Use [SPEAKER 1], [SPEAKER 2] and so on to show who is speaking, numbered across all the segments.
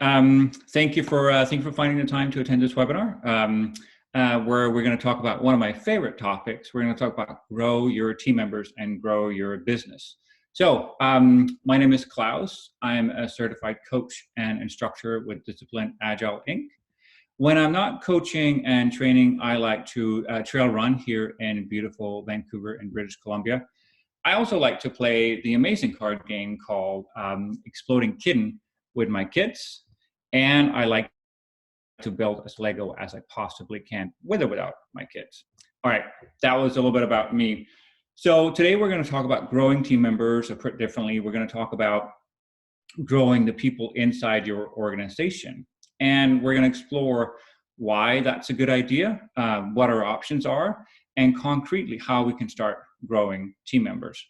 [SPEAKER 1] Thank you for finding the time to attend this webinar, where we're going to talk about one of my favorite topics. We're going to talk about grow your team members and grow your business. So my name is Klaus. I'm a certified coach and instructor with Discipline Agile Inc. When I'm not coaching and training, I like to trail run here in beautiful Vancouver in British Columbia. I also like to play the amazing card game called Exploding Kitten with my kids. And I like to build as Lego as I possibly can, with or without my kids. All right, that was a little bit about me. So today we're going to talk about growing team members, or put differently, we're going to talk about growing the people inside your organization. And we're going to explore why that's a good idea, what our options are, and concretely how we can start growing team members.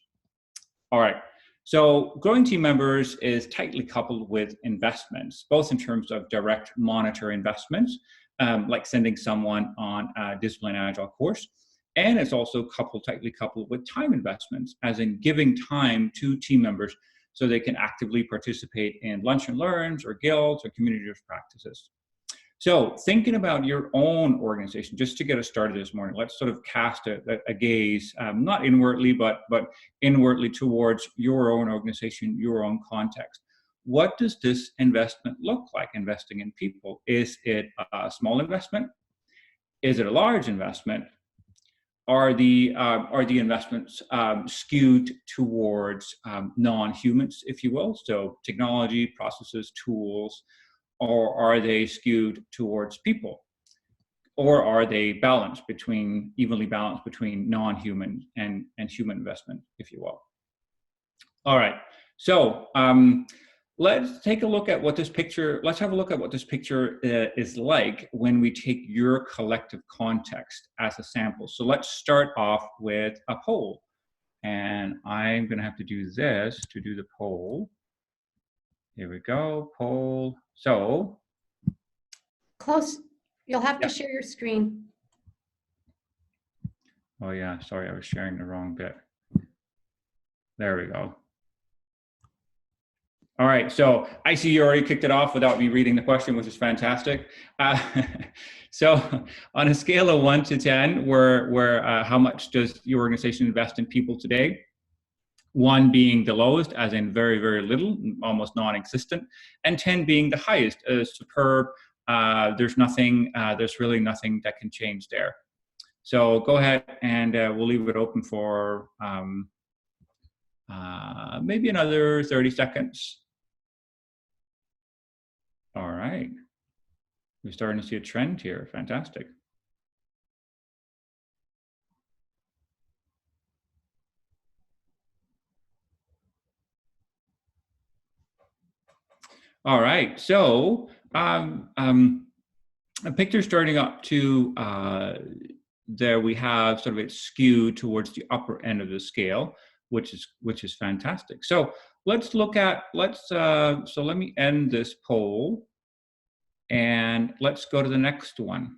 [SPEAKER 1] All right. So growing team members is tightly coupled with investments, both in terms of direct monetary investments, like sending someone on a Discipline Agile course, and it's also tightly coupled with time investments, as in giving time to team members so they can actively participate in lunch and learns or guilds or community practices. So thinking about your own organization, just to get us started this morning, let's sort of cast a gaze, not inwardly, but inwardly towards your own organization, your own context. What does this investment look like, investing in people? Is it a small investment? Is it a large investment? Are the investments skewed towards non-humans, if you will, so technology, processes, tools, or are they skewed towards people? Or are they evenly balanced between non-human and human investment, if you will? All right, so let's take a look at what this picture, let's have a look at what this picture is like when we take your collective context as a sample. So let's start off with a poll. And I'm gonna have to do this to do the poll. Here we go, poll. So.
[SPEAKER 2] Klaus, you'll have to share your screen.
[SPEAKER 1] Oh yeah, sorry, I was sharing the wrong bit. There we go. All right, so I see you already kicked it off without me reading the question, which is fantastic. So on a scale of 1 to 10, where how much does your organization invest in people today? 1 being the lowest, as in very, very little, almost non-existent, and 10 being the highest, superb. There's really nothing that can change there. So go ahead and we'll leave it open for maybe another 30 seconds. All right. We're starting to see a trend here. Fantastic. All right. So a picture starting up to there we have sort of it skewed towards the upper end of the scale, which is fantastic. So let's look at, so let me end this poll and let's go to the next one.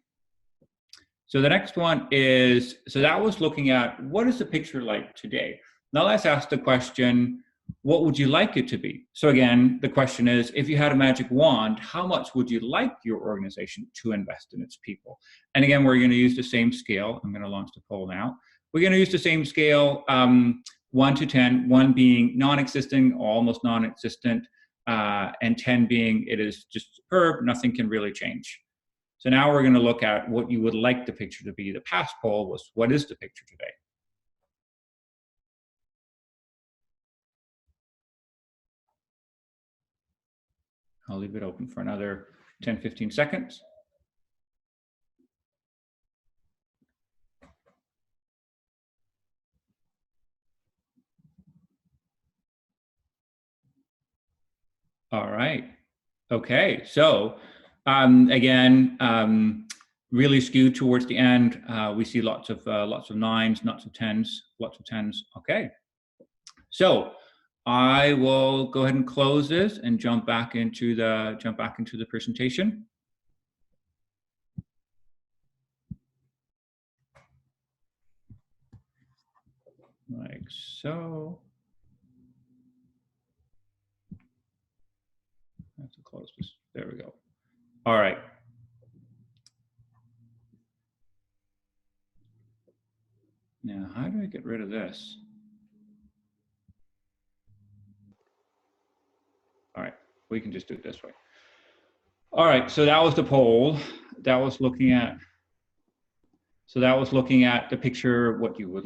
[SPEAKER 1] So the next one is, so that was looking at what is the picture like today? Now let's ask the question, what would you like it to be? So again, the question is, if you had a magic wand, how much would you like your organization to invest in its people? And again, we're going to use the same scale. I'm going to launch the poll now. We're going to use the same scale, 1 to 10, 1 being non-existent, almost non-existent, and 10 being it is just superb, nothing can really change. So now we're going to look at what you would like the picture to be. The past poll was, what is the picture today? I'll leave it open for another 10, 15 seconds. All right. Okay. So again, really skewed towards the end. We see lots of 9s, lots of 10s, lots of 10s. Okay. So I will go ahead and close this and jump back into the presentation. Like so. I have to close this. There we go. All right. Now, how do I get rid of this? All right, we can just do it this way. All right, so that was the poll. That was looking at, so that was looking at the picture, what you would,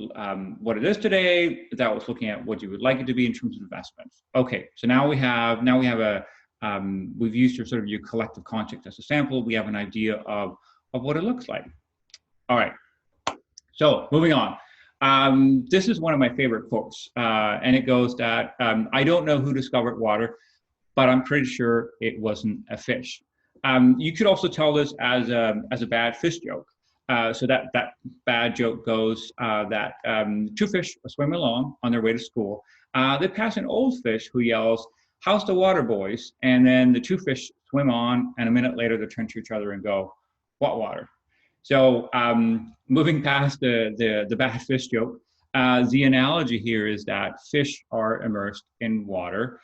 [SPEAKER 1] what it is today. That was looking at what you would like it to be in terms of investments. Okay, so now we have a, we've used your sort of your collective context as a sample. We have an idea of what it looks like. All right, so moving on. This is one of my favorite quotes, and it goes that, I don't know who discovered water, but I'm pretty sure it wasn't a fish. You could also tell this as a bad fish joke. So that bad joke goes that two fish are swimming along on their way to school. They pass an old fish who yells, "How's the water, boys?" And then the two fish swim on, and a minute later they turn to each other and go, "What water?" So moving past the bad fish joke, the analogy here is that fish are immersed in water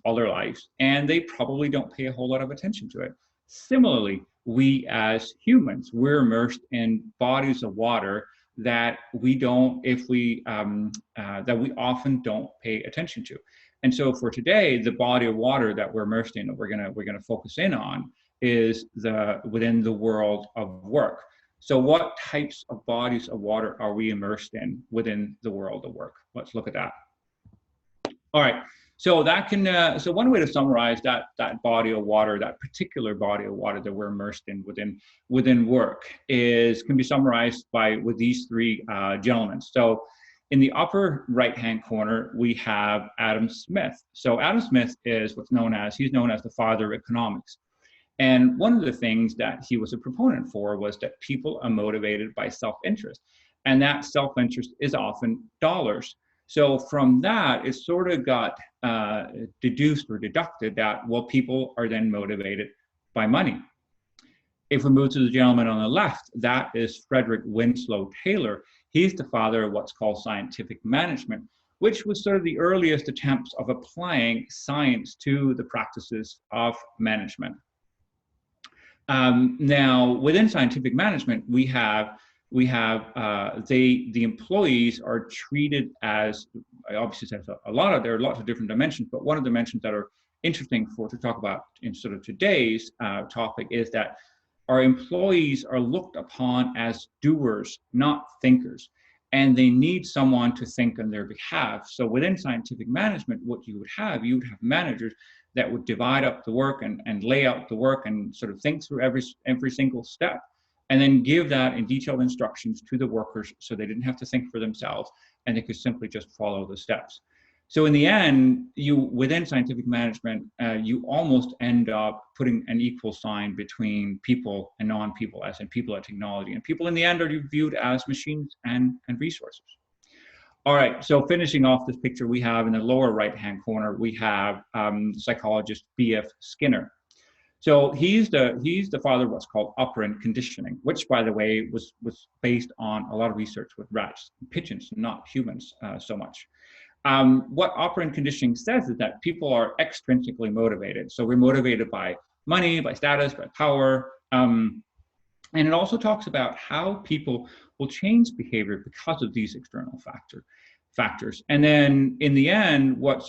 [SPEAKER 1] all their lives, and they probably don't pay a whole lot of attention to it. Similarly, we as humans, we're immersed in bodies of water that we don't, that we often don't pay attention to. And so for today, the body of water that we're immersed in, that we're gonna focus in on, is within the world of work. So what types of bodies of water are we immersed in within the world of work? Let's look at that. All right. So that can, so one way to summarize that body of water, that particular body of water that we're immersed in within work, can be summarized with these three gentlemen. So in the upper right-hand corner, we have Adam Smith. So Adam Smith is he's known as the father of economics. And one of the things that he was a proponent for was that people are motivated by self-interest, and that self-interest is often dollars. So from that, it sort of got deduced or deducted that, well, people are then motivated by money. If we move to the gentleman on the left, that is Frederick Winslow Taylor. He's the father of what's called scientific management, which was sort of the earliest attempts of applying science to the practices of management. Now, within scientific management, the employees are treated as, obviously there are lots of different dimensions, but one of the dimensions that are interesting to talk about in sort of today's topic is that our employees are looked upon as doers, not thinkers, and they need someone to think on their behalf. So within scientific management, what you would have managers that would divide up the work and lay out the work and sort of think through every single step, and then give that in detailed instructions to the workers so they didn't have to think for themselves and they could simply just follow the steps. So in the end, within scientific management, you almost end up putting an equal sign between people and non-people, as in people and technology. And people in the end are viewed as machines and resources. All right, so finishing off this picture, we have in the lower right-hand corner, we have psychologist B.F. Skinner. So he's the father of what's called operant conditioning, which, by the way, was based on a lot of research with rats and pigeons, not humans so much. What operant conditioning says is that people are extrinsically motivated. So we're motivated by money, by status, by power. And it also talks about how people will change behavior because of these external factors. And then in the end, what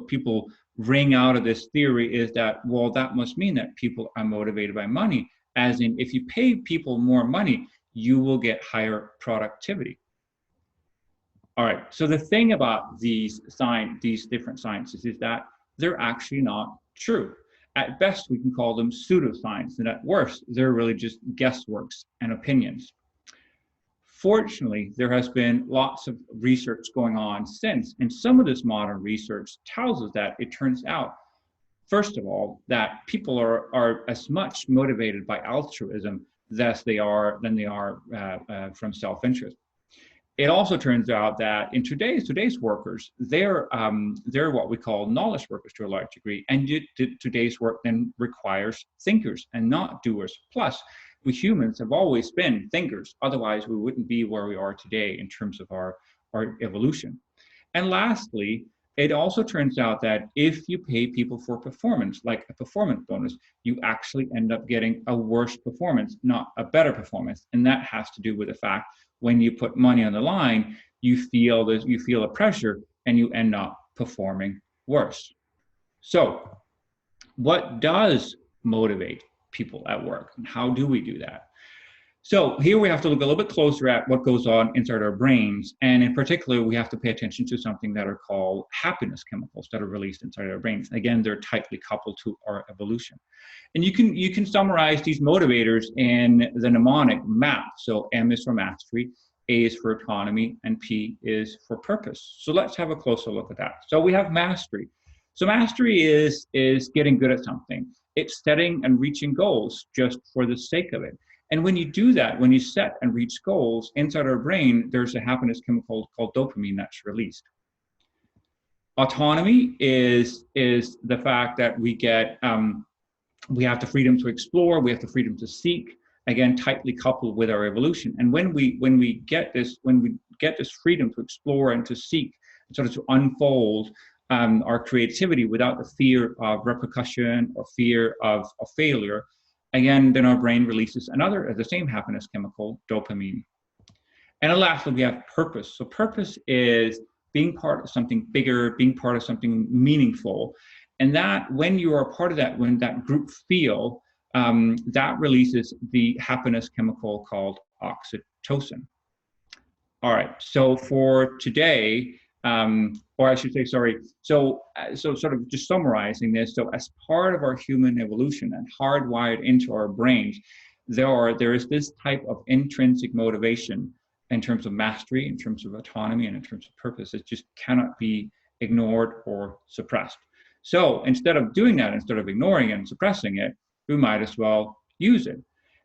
[SPEAKER 1] people wring out of this theory is that, well, that must mean that people are motivated by money, as in if you pay people more money, you will get higher productivity. All right, so the thing about these different sciences is that they're actually not true. At best, we can call them pseudoscience, and at worst, they're really just guessworks and opinions. Fortunately, there has been lots of research going on since, and some of this modern research tells us that it turns out, first of all, that people are as much motivated by altruism than they are from self-interest. It also turns out that in today's workers, they're what we call knowledge workers to a large degree, and today's work then requires thinkers and not doers. Plus, we humans have always been thinkers. Otherwise, we wouldn't be where we are today in terms of our evolution. And lastly, it also turns out that if you pay people for performance, like a performance bonus, you actually end up getting a worse performance, not a better performance. And that has to do with the fact when you put money on the line, you feel a pressure and you end up performing worse. So what does motivate people at work, and how do we do that? So here we have to look a little bit closer at what goes on inside our brains. And in particular, we have to pay attention to something that are called happiness chemicals that are released inside our brains. Again, they're tightly coupled to our evolution. And you can summarize these motivators in the mnemonic MAP. So M is for mastery, A is for autonomy, and P is for purpose. So let's have a closer look at that. So we have mastery. So mastery is getting good at something. It's setting and reaching goals just for the sake of it. And when you do that, when you set and reach goals inside our brain, there's a happiness chemical called dopamine that's released. Autonomy is the fact that we have the freedom to explore, we have the freedom to seek, again, tightly coupled with our evolution. And when we get this freedom to explore and to seek, sort of to unfold our creativity without the fear of repercussion or fear of failure, again, then our brain releases the same happiness chemical, dopamine. And then lastly, we have purpose. So purpose is being part of something bigger, being part of something meaningful. And that when you are a part of that, when that group feel, that releases the happiness chemical called oxytocin. All right, so for today, or I should say, sorry, so sort of just summarizing this, so as part of our human evolution and hardwired into our brains, there is this type of intrinsic motivation in terms of mastery, in terms of autonomy, and in terms of purpose. It just cannot be ignored or suppressed. So instead of doing that, instead of ignoring it and suppressing it, we might as well use it.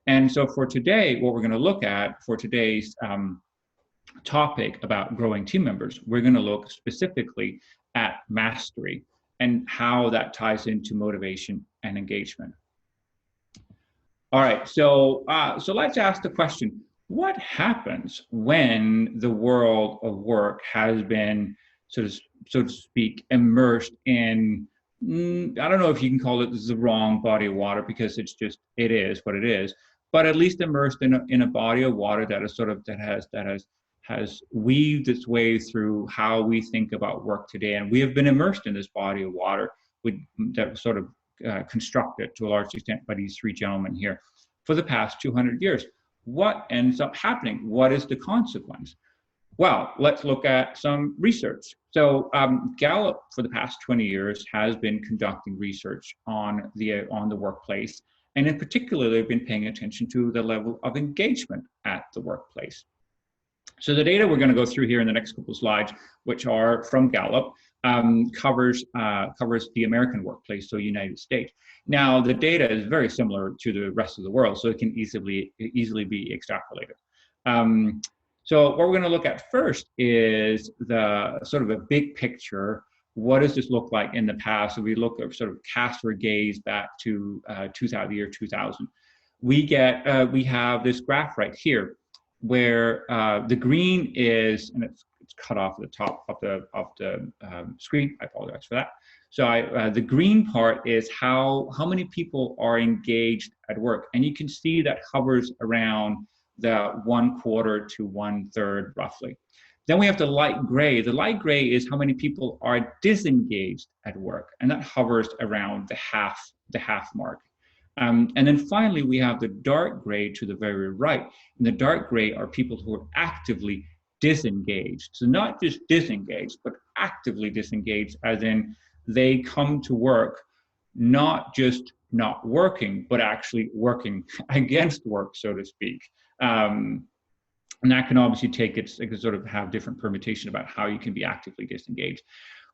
[SPEAKER 1] And so for today, what we're going to look at for today's topic about growing team members, we're going to look specifically at mastery and how that ties into motivation and engagement. All right, so let's ask the question, what happens when the world of work has been, so to speak, immersed in, I don't know if you can call it the wrong body of water, because it is what it is, but at least immersed in a body of water that is has weaved its way through how we think about work today. And we have been immersed in this body of water that was sort of constructed to a large extent by these three gentlemen here for the past 200 years. What ends up happening? What is the consequence? Well, let's look at some research. So Gallup for the past 20 years has been conducting research on the workplace. And in particular, they've been paying attention to the level of engagement at the workplace. So the data we're going to go through here in the next couple of slides, which are from Gallup, covers the American workplace, so United States. Now, the data is very similar to the rest of the world, so it can easily be extrapolated. So what we're going to look at first is the sort of a big picture. What does this look like in the past? So we look at sort of cast our gaze back to the year 2000. We have this graph right here, where the green is, and it's cut off at the top of the screen. I apologize for that. So the green part is how many people are engaged at work, and you can see that hovers around the 1/4 to 1/3 roughly. Then we have the light gray. The light gray is how many people are disengaged at work, and that hovers around the half mark. And then finally, we have the dark gray to the very right. And the dark gray are people who are actively disengaged. So not just disengaged, but actively disengaged, as in they come to work not just not working, but actually working against work, so to speak. And that can obviously it can sort of have different permutation about how you can be actively disengaged.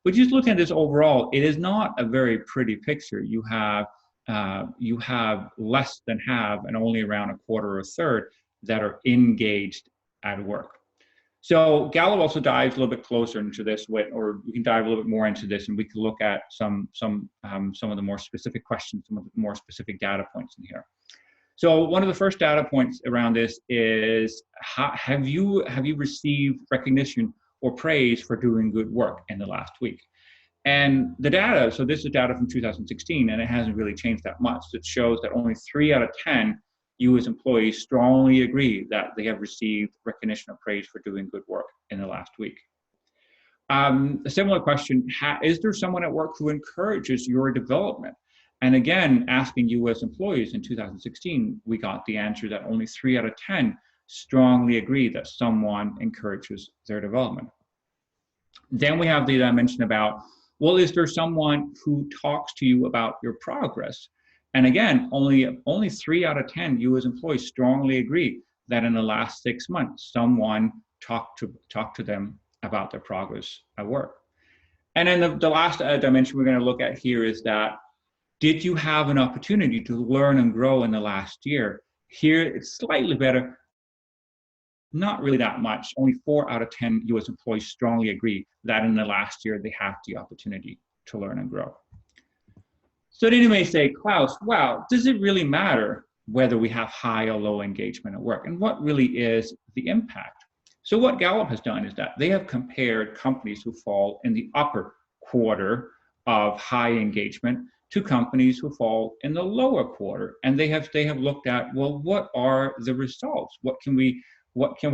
[SPEAKER 1] But just looking at this overall, it is not a very pretty picture. You have less than half and only around 1/4 or 1/3 that are engaged at work. So Gallup also dives a little bit closer into this, or we can dive a little bit more into this, and we can look at some of the more specific questions, some of the more specific data points in here. So one of the first data points around this is, have you received recognition or praise for doing good work in the last week? And the data, so this is data from 2016, and it hasn't really changed that much. It shows that only 3 out of 10 U.S. employees strongly agree that they have received recognition or praise for doing good work in the last week. A similar question, is there someone at work who encourages your development? And again, asking U.S. employees in 2016, we got the answer that only 3 out of 10 strongly agree that someone encourages their development. Then we have the dimension about, well, is there someone who talks to you about your progress? And again, only 3 out of 10 U.S. employees strongly agree that in the last 6 months, someone talked to them about their progress at work. And then the last dimension we're going to look at here is that, did you have an opportunity to learn and grow in the last year? Here, it's slightly better. Not really that much. Only 4 out of 10 U.S. employees strongly agree that in the last year they had the opportunity to learn and grow. So then you may say, Klaus, wow, does it really matter whether we have high or low engagement at work? And what really is the impact? So what Gallup has done is that they have compared companies who fall in the upper quarter of high engagement to companies who fall in the lower quarter. And they have looked at, well, what are the results? What can we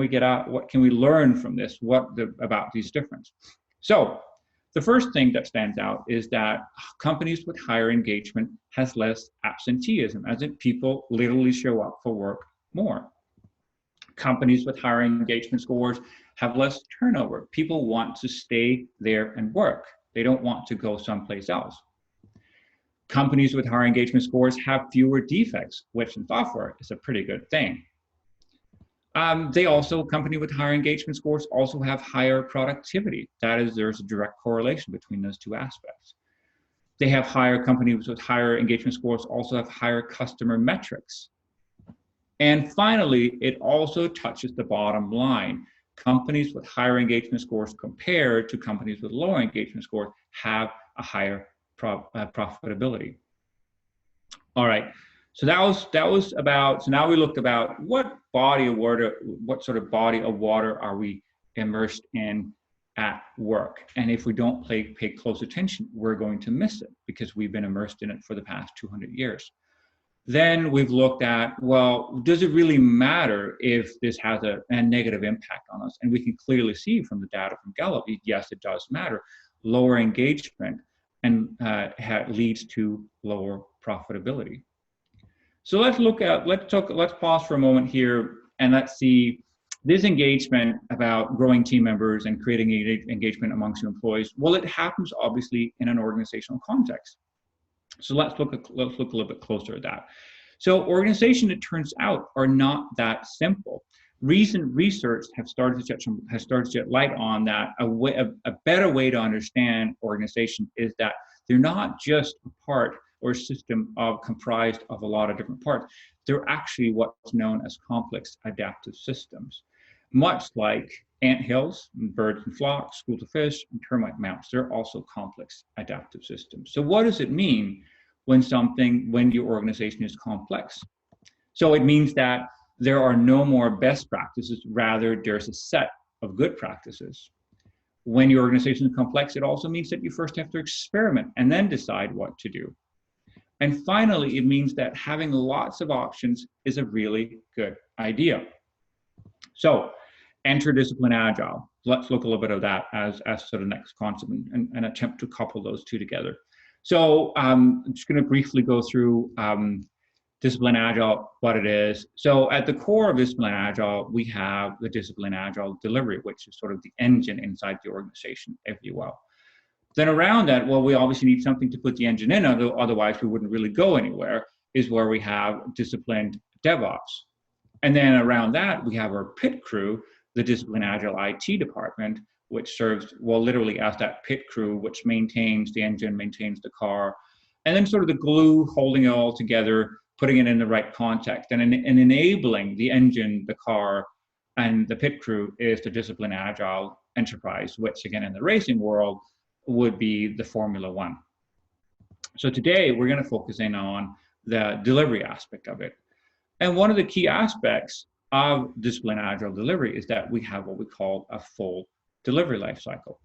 [SPEAKER 1] get out? What can we learn from this? About these differences? So the first thing that stands out is that companies with higher engagement has less absenteeism, as in people literally show up for work more. Companies with higher engagement scores have less turnover. People want to stay there and work. They don't want to go someplace else. Companies with higher engagement scores have fewer defects, which in software is a pretty good thing. Company with higher engagement scores also have higher productivity. That is, there's a direct correlation between those two aspects. Companies with higher engagement scores also have higher customer metrics. And finally, it also touches the bottom line. Companies with higher engagement scores compared to companies with lower engagement scores have a higher profitability. All right. So that was about. So now we looked about what sort of body of water are we immersed in at work, and if we don't pay close attention, we're going to miss it because we've been immersed in it for the past 200 years. Then we've looked at, well, does it really matter if this has a negative impact on us? And we can clearly see from the data from Gallup, yes, it does matter. Lower engagement and leads to lower profitability. So let's pause for a moment here and let's see this engagement about growing team members and creating engagement amongst your employees. Well, it happens obviously in an organizational context. So let's look a little bit closer at that. So organizations, it turns out, are not that simple. Recent research has started to shed light on that a better way to understand organization is that they're not just a part or a system comprised of a lot of different parts. They're actually what's known as complex adaptive systems. Much like anthills, birds and flocks, schools of fish, and termite mounds, they're also complex adaptive systems. So what does it mean when your organization is complex? So it means that there are no more best practices, rather there's a set of good practices. When your organization is complex, it also means that you first have to experiment and then decide what to do. And finally, it means that having lots of options is a really good idea. So enter discipline agile. Let's look a little bit of that as sort of next concept and attempt to couple those two together. So I'm just going to briefly go through discipline agile, what it is. So at the core of discipline agile, we have the discipline agile delivery, which is sort of the engine inside the organization, if you will. Then around that, well, we obviously need something to put the engine in, otherwise we wouldn't really go anywhere, is where we have disciplined DevOps. And then around that, we have our pit crew, the discipline agile IT department, which serves, well, literally as that pit crew, which maintains the engine, maintains the car, and then sort of the glue holding it all together, putting it in the right context, and enabling the engine, the car, and the pit crew is the discipline agile enterprise, which again, in the racing world, would be the Formula One. So today, we're going to focus in on the delivery aspect of it. And one of the key aspects of discipline agile delivery is that we have what we call a full delivery life cycle.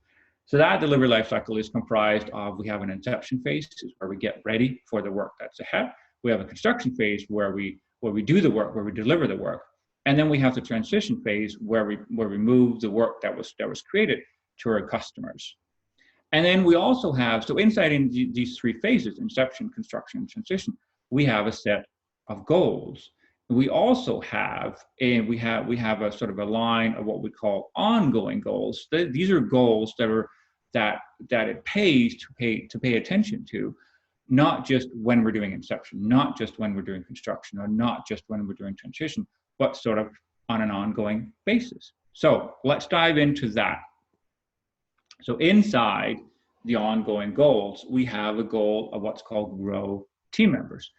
[SPEAKER 1] So that delivery lifecycle is comprised of, we have an inception phase where we get ready for the work that's ahead. We have a construction phase where we do the work, where we deliver the work. And then we have the transition phase where we move the work that was created to our customers. And then we also have, so inside in these three phases, inception, construction, and transition, we have a set of goals. We also have we have a sort of a line of what we call ongoing goals. These are goals that it pays to pay attention to, not just when we're doing inception, not just when we're doing construction, or not just when we're doing transition, but sort of on an ongoing basis. So let's dive into that. So inside the ongoing goals, we have a goal of what's called grow team members.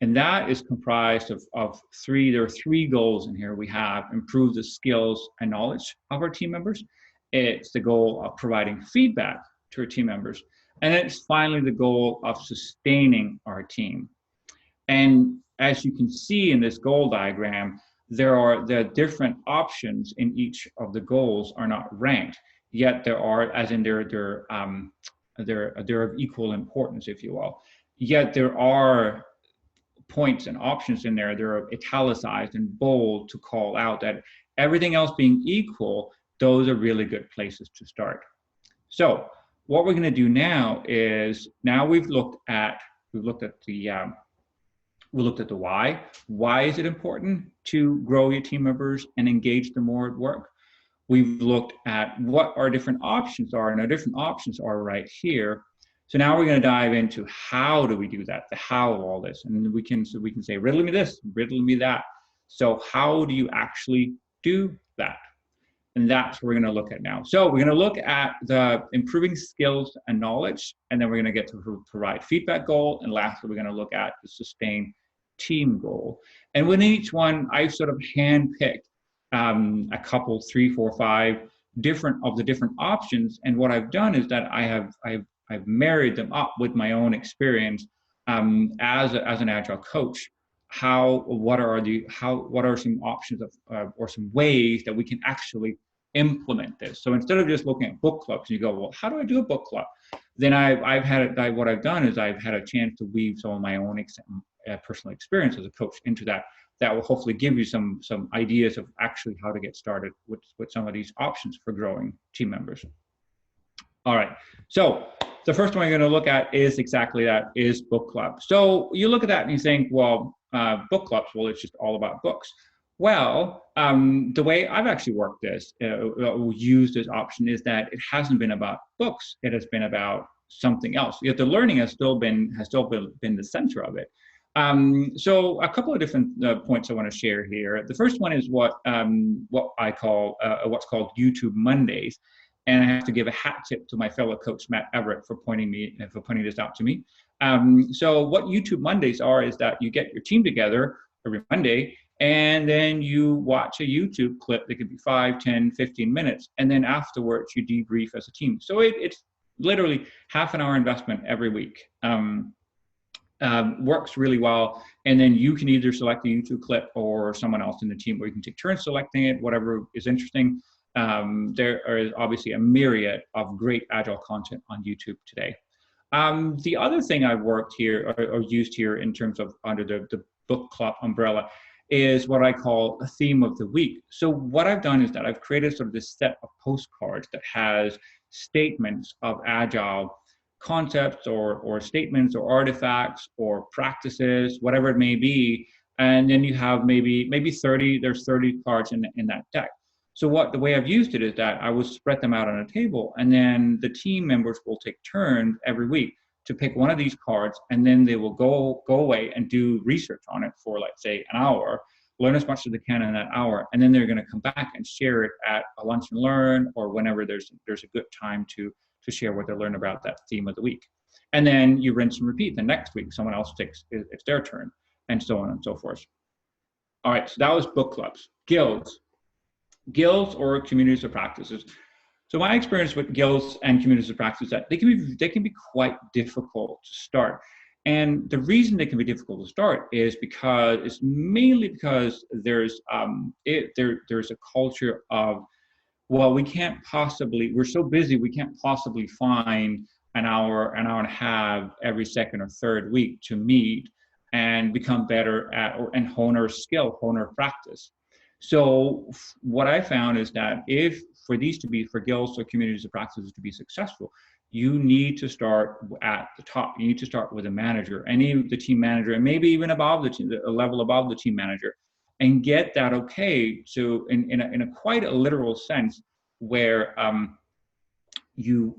[SPEAKER 1] And that is comprised of three, there are three goals in here. We have improve the skills and knowledge of our team members. It's the goal of providing feedback to our team members. And it's finally the goal of sustaining our team. And as you can see in this goal diagram, the different options in each of the goals are not ranked, yet there are, as in they're of equal importance, if you will. Yet there are points and options in there, they're italicized and bold to call out that everything else being equal, those are really good places to start. So what we're going to do now is, now we've looked at the why. Why is it important to grow your team members and engage them more at work? We've looked at what our different options are, and our different options are right here. So now we're going to dive into how do we do that, the how of all this. And we can say, riddle me this, riddle me that. So how do you actually do that? And that's what we're going to look at now. So we're going to look at the improving skills and knowledge, and then we're going to get to the provide feedback goal. And lastly, we're going to look at the sustain team goal. And within each one, I've sort of handpicked a couple, 3, 4, 5 different options. And what I've done is that I've married them up with my own experience as an Agile coach. What are some options or some ways that we can actually implement this? So instead of just looking at book clubs, you go, well, how do I do a book club? Then what I've done is I've had a chance to weave some of my own personal experience as a coach into that. That will hopefully give you some ideas of actually how to get started with some of these options for growing team members. All right, so the first one you're going to look at is exactly that, is book club. So you look at that and you think, well, book clubs, well, it's just all about books. Well, the way I've actually worked this, used this option, is that it hasn't been about books. It has been about something else. Yet the learning has still been the center of it. So a couple of different points I want to share here. The first one is what I call what's called YouTube Mondays. And I have to give a hat tip to my fellow coach, Matt Everett, for pointing this out to me. So what YouTube Mondays are is that you get your team together every Monday, and then you watch a YouTube clip that could be 5, 10, 15 minutes. And then afterwards, you debrief as a team. So it's literally half an hour investment every week. Works really well. And then you can either select a YouTube clip or someone else in the team, or you can take turns selecting it, whatever is interesting. There is obviously a myriad of great Agile content on YouTube today. The other thing I've worked here or used here in terms of under the book club umbrella is what I call a theme of the week. So what I've done is that I've created sort of this set of postcards that has statements of Agile concepts or statements or artifacts or practices, whatever it may be. And then you have maybe 30, there's 30 cards in that deck. So the way I've used it is that I will spread them out on a table, and then the team members will take turns every week to pick one of these cards, and then they will go away and do research on it for, let's say, an hour, learn as much as they can in that hour, and then they're going to come back and share it at a lunch and learn, or whenever there's a good time to share what they learned about that theme of the week. And then you rinse and repeat. The next week, someone else it's their turn, and so on and so forth. All right, so that was book clubs. Guilds or communities of practices. So my experience with guilds and communities of practice is that they can be quite difficult to start. And the reason they can be difficult to start is mainly because there's a culture of well, we're so busy, we can't possibly find an hour and a half every second or third week to meet and become better at and hone our skill, hone our practice. So what I found is that for guilds or communities of practices to be successful, you need to start at the top. You need to start with a manager, the team manager, and maybe even above the team, a level above the team manager, and get that okay. So in a quite a literal sense, where you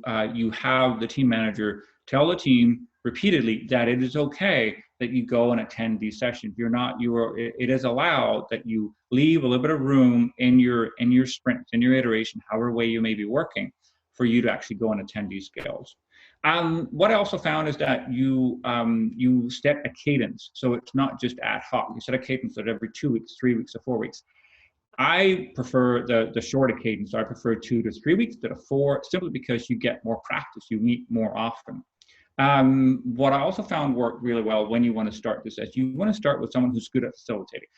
[SPEAKER 1] have the team manager tell the team repeatedly that it is okay that you go and attend these sessions. It is allowed that you leave a little bit of room in your sprint, in your iteration, however way you may be working, for you to actually go and attend these skills. What I also found is that you set a cadence. So it's not just ad hoc. You set a cadence that every 2 weeks, 3 weeks, or 4 weeks. I prefer the shorter cadence. I prefer 2 to 3 weeks instead of 4, simply because you get more practice. You meet more often. What I also found worked really well when you want to start this, is you want to start with someone who's good at facilitating,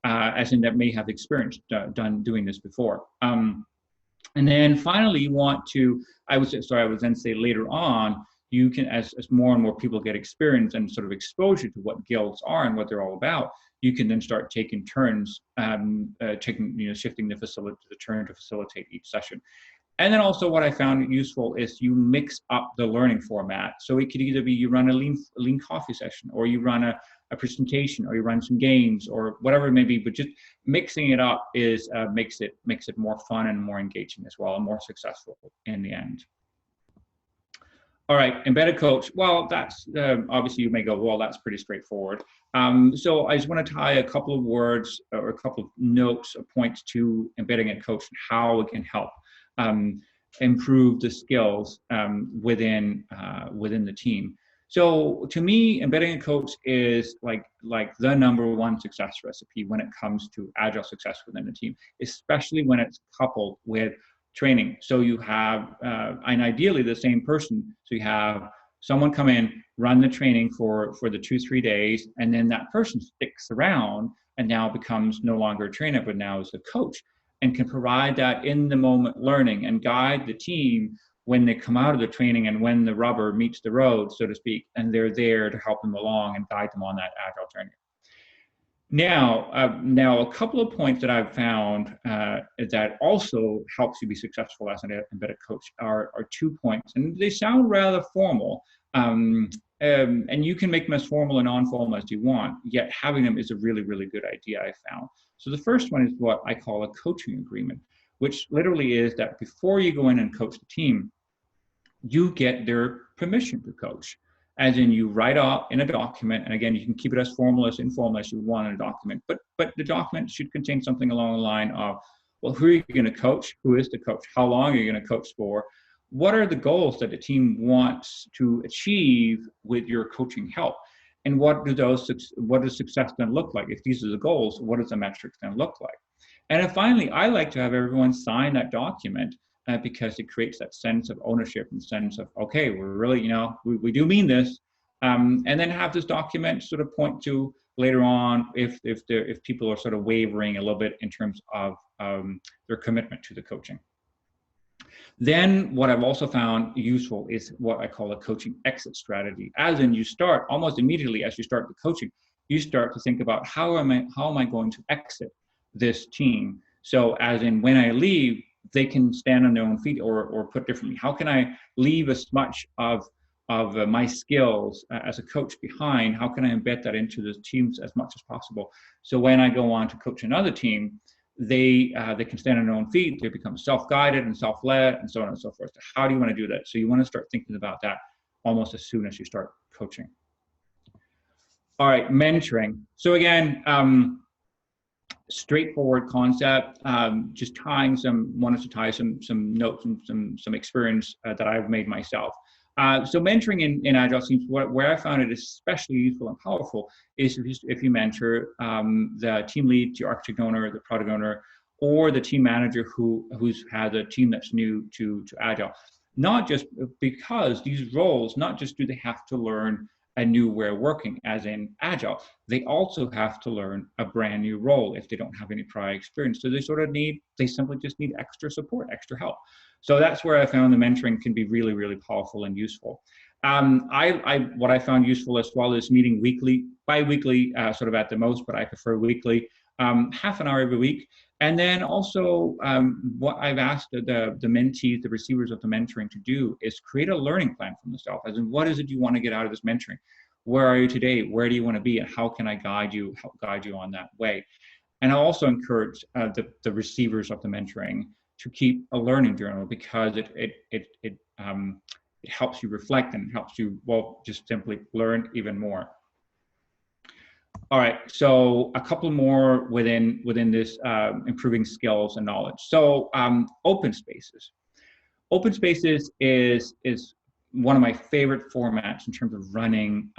[SPEAKER 1] as in that may have experience doing this before. And then finally, you want to, I would then say later on, you can, as more and more people get experience and sort of exposure to what guilds are and what they're all about, you can then start taking turns, shifting the turn to facilitate each session. And then also what I found useful is you mix up the learning format. So it could either be you run a lean coffee session, or you run a presentation, or you run some games, or whatever it may be, but just mixing it up makes it more fun and more engaging as well, and more successful in the end. All right, embedded coach. Well, that's obviously you may go, well, that's pretty straightforward. So I just want to tie a couple of words or a couple of notes or points to embedding a coach and how it can help improve the skills within the team. So to me, embedding a coach is like the #1 success recipe when it comes to agile success within a team, especially when it's coupled with training. So you have, and ideally the same person. So you have someone come in, run the training for the 2-3 days, and then that person sticks around and now becomes no longer a trainer, but now is a coach, and can provide that in the moment learning and guide the team when they come out of the training and when the rubber meets the road, so to speak, and they're there to help them along and guide them on that agile journey. Now, a couple of points that I've found that also helps you be successful as an embedded coach are 2 points, and they sound rather formal, and you can make them as formal and non-formal as you want, yet having them is a really, really good idea, I found. So the first one is what I call a coaching agreement, which literally is that before you go in and coach the team, you get their permission to coach. As in, you write out in a document, and again, you can keep it as formal as informal as you want in a document, but the document should contain something along the line of, well, who are you going to coach? Who is the coach? How long are you going to coach for? What are the goals that the team wants to achieve with your coaching help? And what does success then look like? If these are the goals, what does the metrics then look like? And then finally, I like to have everyone sign that document, because it creates that sense of ownership and sense of, okay, we're really, we do mean this, and then have this document sort of point to later on if people are sort of wavering a little bit in terms of their commitment to the coaching. Then what I've also found useful is what I call a coaching exit strategy. As in, you start almost immediately as you start the coaching, you start to think about how am I going to exit this team? So as in, when I leave, they can stand on their own feet, or put differently, how can I leave as much of my skills as a coach behind? How can I embed that into the teams as much as possible? So when I go on to coach another team, they can stand on their own feet, they become self-guided and self-led, and so on and so forth. So how do you want to do that? So you want to start thinking about that almost as soon as you start coaching. All right, mentoring. So again, straightforward concept, just wanted to tie some notes and some experience that I've made myself. So mentoring in Agile seems, where I found it especially useful and powerful is if you mentor the team lead, the architect owner, the product owner, or the team manager who's had a team that's new to Agile. Not just because these roles, not just do they have to learn a new way of working, as in Agile. They also have to learn a brand new role if they don't have any prior experience. So they simply just need extra support, extra help. So that's where I found the mentoring can be really, really powerful and useful. What I found useful as well is meeting weekly, bi-weekly, sort of at the most, but I prefer weekly, half an hour every week. And then also what I've asked the mentees, the receivers of the mentoring to do is create a learning plan for themselves. As in, what is it you want to get out of this mentoring? Where are you today? Where do you want to be? And how can I help guide you on that way? And I also encourage the receivers of the mentoring to keep a learning journal, because it helps you reflect, and it helps you, well, just simply learn even more. All right, so a couple more within this improving skills and knowledge. So open spaces. Open spaces is one of my favorite formats in terms of running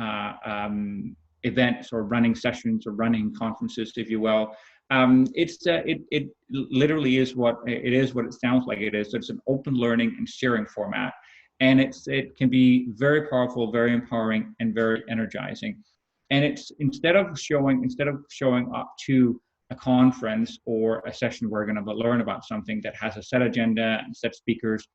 [SPEAKER 1] events or running sessions or running conferences, if you will. It literally is what it sounds like it is. So it's an open learning and sharing format, and it can be very powerful, very empowering, and very energizing. And it's instead of showing up to a conference or a session where we're going to learn about something that has a set agenda and set speakers,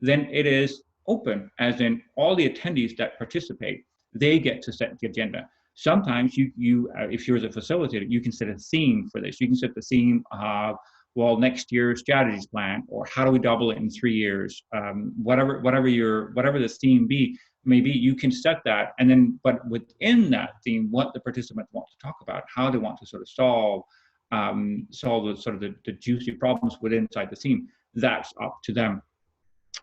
[SPEAKER 1] then it is open, as in all the attendees that participate, they get to set the agenda. Sometimes you if you're a facilitator, you can set a theme for this. You can set the theme of, well, next year's strategies plan, or how do we double it in 3 years? Whatever the theme maybe you can set that, and then, but within that theme, what the participants want to talk about, how they want to sort of solve the juicy problems within inside the theme, that's up to them.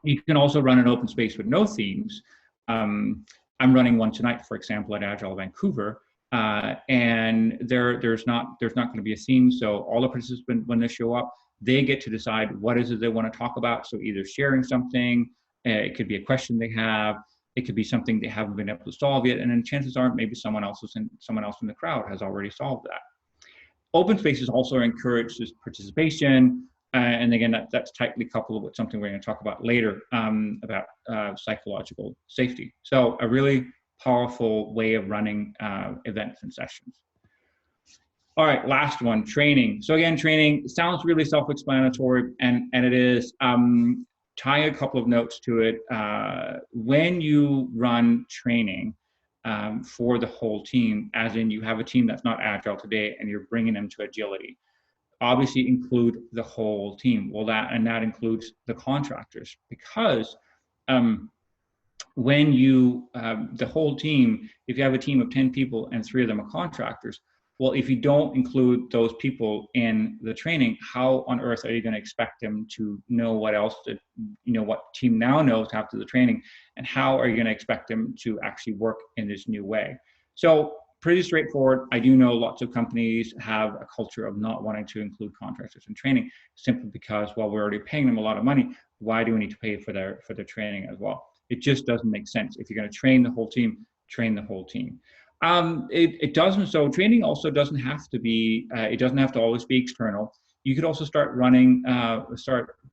[SPEAKER 1] You can also run an open space with no themes. I'm running one tonight, for example, at Agile Vancouver, and there's not going to be a theme. So all the participants, when they show up, they get to decide what is it they want to talk about. So either sharing something, it could be a question they have, it could be something they haven't been able to solve yet, and then chances are maybe someone else in the crowd has already solved that. Open spaces also encourage this participation, and again, that's tightly coupled with something we're going to talk about later, about psychological safety. So a really powerful way of running events and sessions. All right, last one, training. So again, training sounds really self-explanatory, and it is. Tying a couple of notes to it, when you run training for the whole team, as in you have a team that's not Agile today and you're bringing them to agility, obviously include the whole team. Well, that includes the contractors, because when you, the whole team, if you have a team of 10 people and 3 of them are contractors, well, if you don't include those people in the training, how on earth are you going to expect them to know what else what team now knows after the training, and how are you going to expect them to actually work in this new way? So pretty straightforward. I do know lots of companies have a culture of not wanting to include contractors in training, simply because, well, we're already paying them a lot of money. Why do we need to pay for their training as well? It just doesn't make sense. If you're going to train the whole team, train the whole team. It doesn't. So training also doesn't have to be. It doesn't have to always be external. You could also start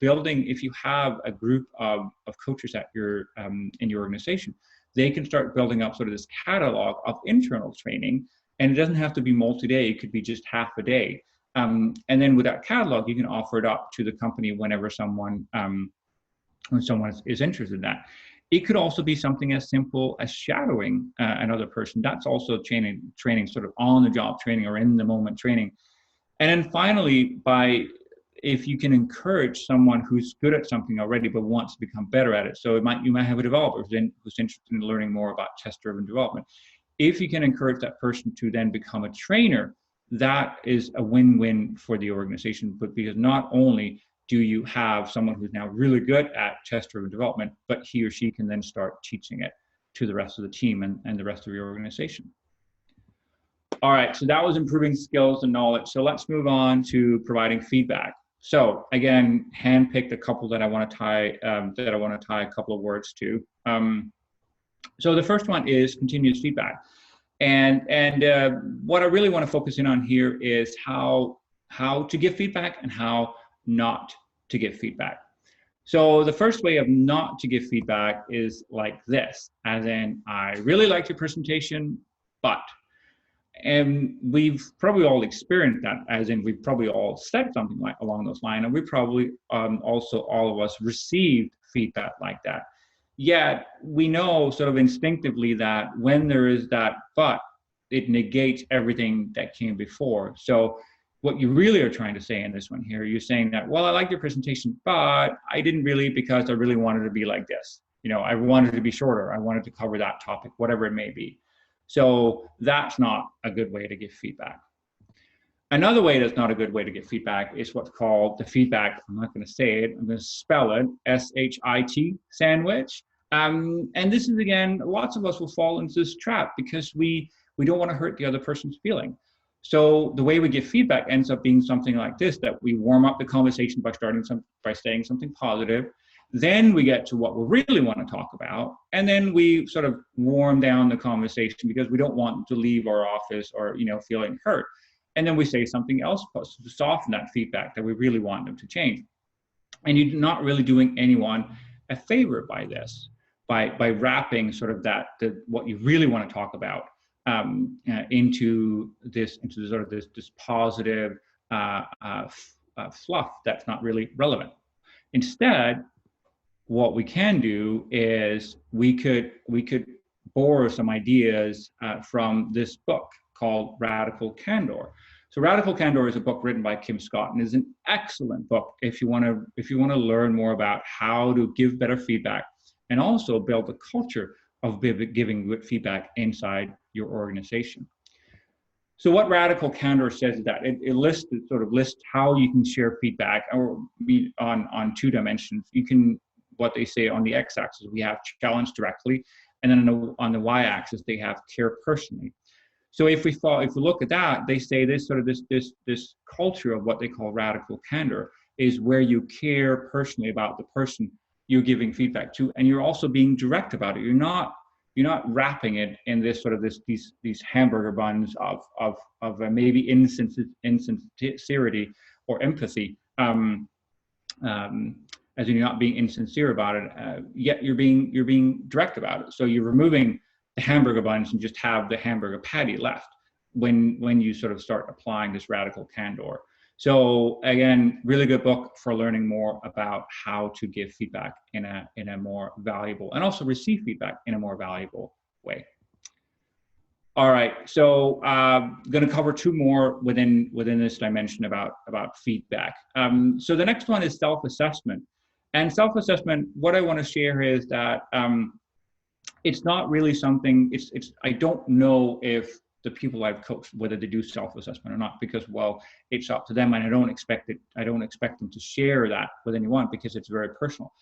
[SPEAKER 1] building. If you have a group of coaches at your in your organization, they can start building up sort of this catalog of internal training, and it doesn't have to be multi-day. It could be just half a day. And then with that catalog, you can offer it up to the company whenever someone is interested in that. It could also be something as simple as shadowing another person. That's also training, sort of on-the-job training or in-the-moment training. And then finally, if you can encourage someone who's good at something already but wants to become better at it. So you might have a developer who's interested in learning more about test-driven development. If you can encourage that person to then become a trainer, that is a win-win for the organization. But because not only do you have someone who's now really good at test-driven development, but he or she can then start teaching it to the rest of the team and the rest of your organization. All right, so that was improving skills and knowledge. So let's move on to providing feedback. So again, handpicked a couple that I want to tie a couple of words to. So the first one is continuous feedback, and what I really want to focus in on here is how to give feedback and how not to give feedback. So the first way of not to give feedback is like this, as in, I really liked your presentation, but, and we've probably all experienced that, as in we've probably all said something like along those lines, and we probably also all of us received feedback like that. Yet we know sort of instinctively that when there is that but, it negates everything that came before. So what you really are trying to say in this one here, you're saying that, well, I like your presentation, but I didn't really, because I really wanted to be like this. You know, I wanted to be shorter. I wanted to cover that topic, whatever it may be. So that's not a good way to give feedback. Another way that's not a good way to give feedback is what's called the feedback, I'm not going to say it, I'm going to spell it, S-H-I-T, sandwich. And this is, again, lots of us will fall into this trap because we don't want to hurt the other person's feeling. So the way we give feedback ends up being something like this, that we warm up the conversation by saying something positive. Then we get to what we really want to talk about. And then we sort of warm down the conversation because we don't want to leave our office or, you know, feeling hurt. And then we say something else to soften that feedback that we really want them to change. And you're not really doing anyone a favor by this, by wrapping sort of what you really want to talk about into sort of this positive fluff that's not really relevant. Instead, what we can do is we could borrow some ideas from this book called Radical Candor. So Radical Candor is a book written by Kim Scott and is an excellent book if you want to learn more about how to give better feedback and also build a culture of giving good feedback inside your organization. So what Radical Candor says is that it lists how you can share feedback on two dimensions. You can, what they say on the x-axis, we have challenge directly, and then on the y-axis they have care personally. So if we look at that, they say this culture of what they call radical candor is where you care personally about the person you're giving feedback to, and you're also being direct about it. You're not wrapping it in these hamburger buns of maybe insincerity or empathy. As in, you're not being insincere about it, yet you're being direct about it. So you're removing the hamburger buns and just have the hamburger patty left when you sort of start applying this radical candor. So again, really good book for learning more about how to give feedback in a more valuable, and also receive feedback in a more valuable way. All right, so I'm going to cover two more within this dimension about feedback. So the next one is self-assessment. And self-assessment, what I want to share is that it's not really something, I don't know if the people I've coached, whether they do self-assessment or not, because, well, it's up to them, and I don't expect them to share that with anyone because it's very personal.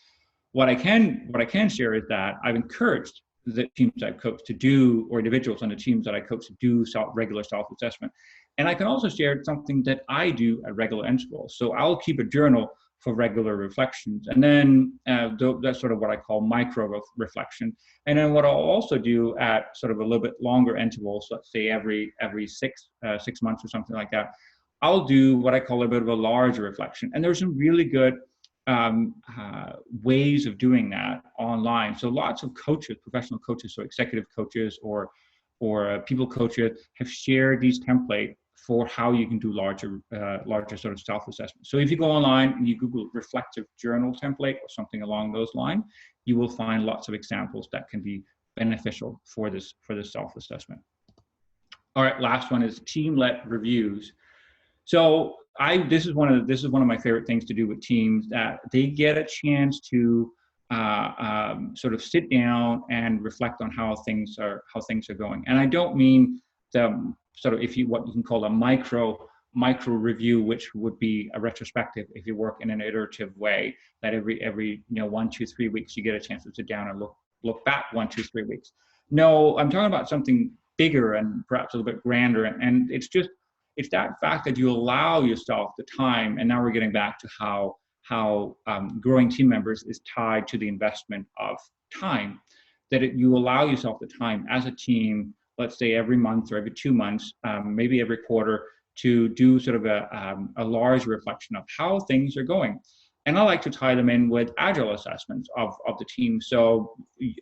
[SPEAKER 1] What I can share is that I've encouraged the teams I've coached to do, or individuals on the teams that I coach to do regular self-assessment. And I can also share something that I do at regular intervals. So I'll keep a journal for regular reflections. And then that's sort of what I call micro reflection. And then what I'll also do at sort of a little bit longer intervals, let's say every 6 months or something like that, I'll do what I call a bit of a larger reflection. And there's some really good ways of doing that online. So lots of coaches, professional coaches, so executive coaches or people coaches have shared these templates for how you can do larger sort of self-assessment. So if you go online and you Google reflective journal template or something along those lines, you will find lots of examples that can be beneficial for this self-assessment. All right, last one is team-led reviews. So this is one of my favorite things to do with teams, that they get a chance to sort of sit down and reflect on how things are going. And I don't mean the sort of what you can call a micro review, which would be a retrospective if you work in an iterative way, that every 1, 2, 3 weeks you get a chance to sit down and look back 1, 2, 3 weeks. No, I'm talking about something bigger and perhaps a little bit grander, and it's that fact that you allow yourself the time. And now we're getting back to how growing team members is tied to the investment of time, that you allow yourself the time as a team, let's say every month or every 2 months, maybe every quarter, to do sort of a large reflection of how things are going. And I like to tie them in with Agile assessments of the team. So,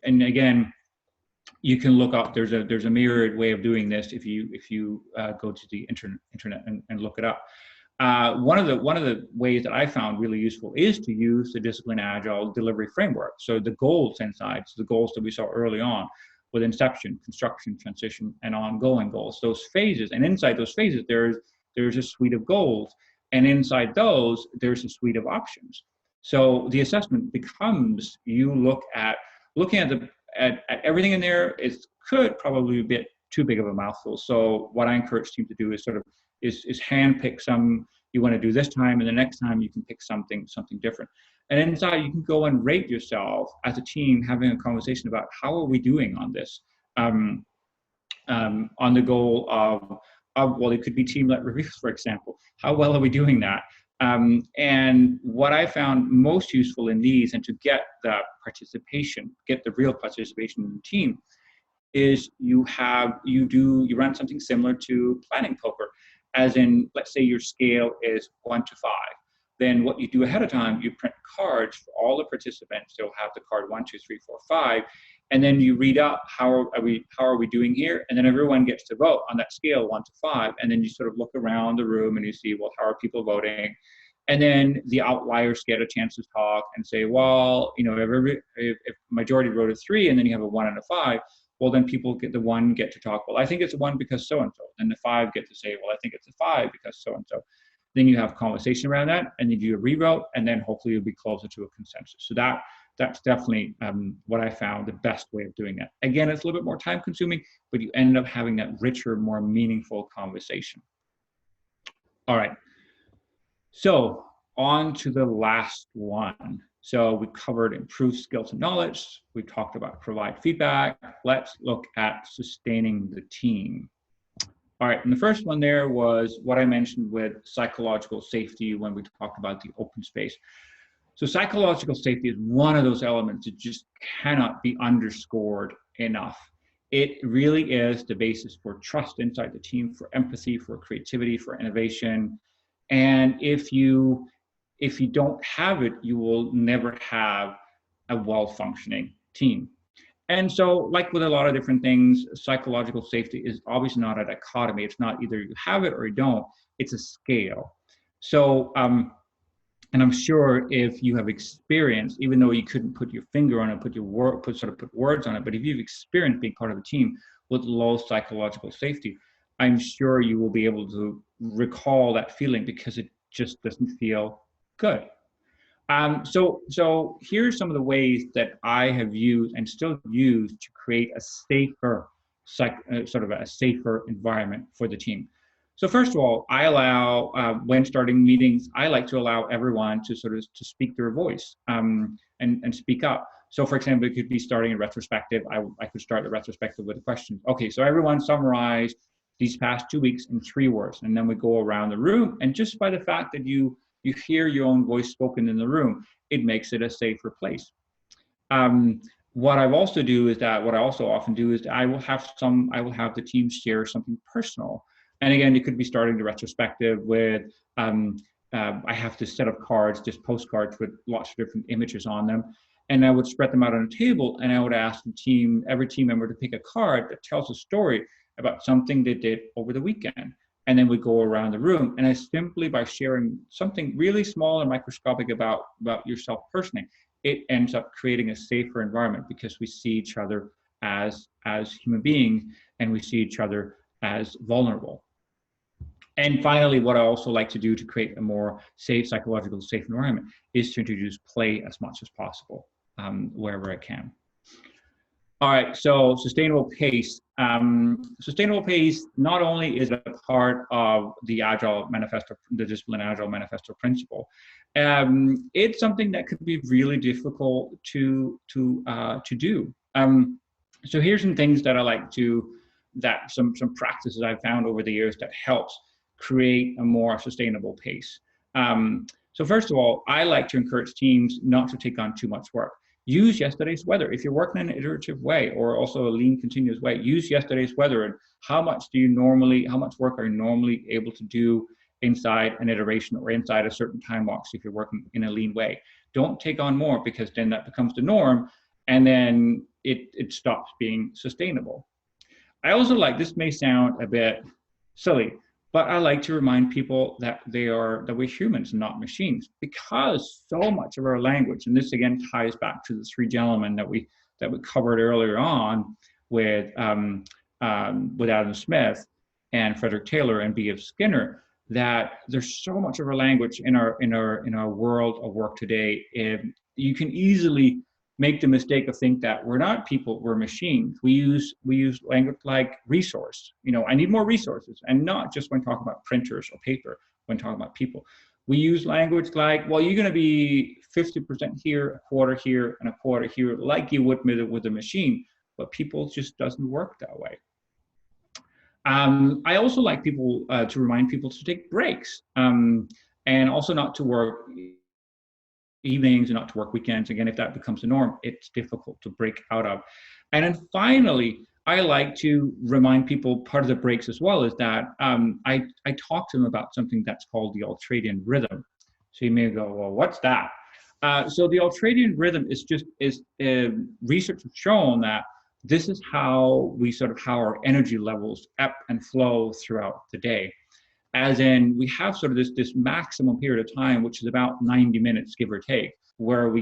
[SPEAKER 1] and again, you can look up, there's a myriad way of doing this if you go to the internet and look it up. One of the ways that I found really useful is to use the discipline Agile delivery framework. So the goals inside, so the goals that we saw early on with inception, construction, transition, and ongoing goals, those phases, and inside those phases, there's a suite of goals, and inside those, there's a suite of options. So the assessment becomes, you looking at everything in there, it could probably be a bit too big of a mouthful. So what I encourage teams to do is is handpick some you want to do this time, and the next time you can pick something different. And inside you can go and rate yourself as a team, having a conversation about how are we doing on this, on the goal of well, it could be team-led reviews, for example. How well are we doing that? And what I found most useful in these, and to get the participation, get the real participation in the team, is you run something similar to planning poker, as in, let's say your scale is 1 to 5. Then what you do ahead of time, you print cards for all the participants. They'll have the card 1, 2, 3, 4, 5, and then you read up how are we doing here, and then everyone gets to vote on that scale 1 to 5, and then you sort of look around the room and you see, well, how are people voting? And then the outliers get a chance to talk and say, well, if majority wrote a 3, and then you have a 1 and a 5, well, then people get to talk, well, I think it's a 1 because so-and-so. And the 5 get to say, well, I think it's a 5 because so-and-so. Then you have conversation around that, and then you do a rewrote, and then hopefully you'll be closer to a consensus. So that's definitely what I found the best way of doing that. Again, it's a little bit more time consuming, but you end up having that richer, more meaningful conversation. All right, so on to the last one. So we covered improved skills and knowledge. We talked about provide feedback. Let's look at sustaining the team. All right, and the first one there was what I mentioned with psychological safety when we talked about the open space. So psychological safety is one of those elements that just cannot be underscored enough. It really is the basis for trust inside the team, for empathy, for creativity, for innovation. And if you don't have it, you will never have a well-functioning team. And so, like with a lot of different things, psychological safety is obviously not a dichotomy. It's not either you have it or you don't. It's a scale. So, and I'm sure if you have experienced, even though you couldn't put your finger on it, put words on it, but if you've experienced being part of a team with low psychological safety, I'm sure you will be able to recall that feeling because it just doesn't feel good. So here's some of the ways that I have used and still use to create a safer, a safer environment for the team. So first of all, I allow, when starting meetings, I like to allow everyone to to speak their voice and speak up. So for example, it could be starting a retrospective. I could start the retrospective with a question. Okay, so everyone summarize these past 2 weeks in 3 words, and then we go around the room, and just by the fact that you hear your own voice spoken in the room, it makes it a safer place. What I also often do is I will have the team share something personal. And again, it could be starting the retrospective with, I have this set of cards, just postcards with lots of different images on them. And I would spread them out on a table, and I would ask every team member to pick a card that tells a story about something they did over the weekend. And then we go around the room, and I simply, by sharing something really small and microscopic about yourself personally, it ends up creating a safer environment because we see each other as human beings, and we see each other as vulnerable. And finally, what I also like to do to create a more psychologically safe environment is to introduce play as much as possible wherever I can. All right, so sustainable pace. Sustainable pace not only is a part of the Agile Manifesto, the Discipline Agile Manifesto principle, it's something that could be really difficult to do. So here's some things that I like to, some practices I've found over the years that helps create a more sustainable pace. So first of all, I like to encourage teams not to take on too much work. Use yesterday's weather. If you're working in an iterative way or also a lean continuous way, use yesterday's weather and how much work are you normally able to do inside an iteration or inside a certain time box if you're working in a lean way. Don't take on more, because then that becomes the norm, and then it stops being sustainable. I also like, this may sound a bit silly, but I like to remind people that that we're humans, not machines, because so much of our language, and this again ties back to the three gentlemen that we covered earlier on with Adam Smith and Frederick Taylor and B.F. Skinner, that there's so much of our language in our world of work today. You can easily make the mistake of think that we're not people, we're machines. We use language like resource. I need more resources, and not just when talking about printers or paper, when talking about people. We use language like, well, you're going to be 50% here, a quarter here, and a quarter here, like you would with a machine, but people just doesn't work that way. I also like people to remind people to take breaks, and also not to work evenings and not to work weekends. Again, if that becomes the norm, it's difficult to break out of. And then finally, I like to remind people, part of the breaks as well is that I talk to them about something that's called the ultradian rhythm. So you may go, well, what's that? So the ultradian rhythm is research has shown that this is how our energy levels ebb and flow throughout the day. As in, we have sort of this maximum period of time, which is about 90 minutes, give or take, where we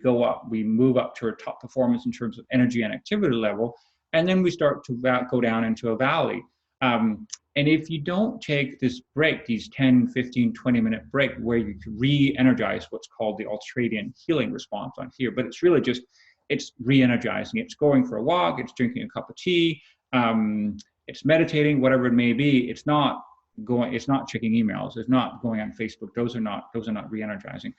[SPEAKER 1] go up, we move up to our top performance in terms of energy and activity level, and then we start to go down into a valley. And if you don't take this break, these 10, 15, 20-minute break, where you can re-energize what's called the ultradian healing response on here, but it's really just, it's re-energizing. It's going for a walk, it's drinking a cup of tea, it's meditating, whatever it may be. It's not checking emails, it's not going on Facebook. Those are not re-energizing.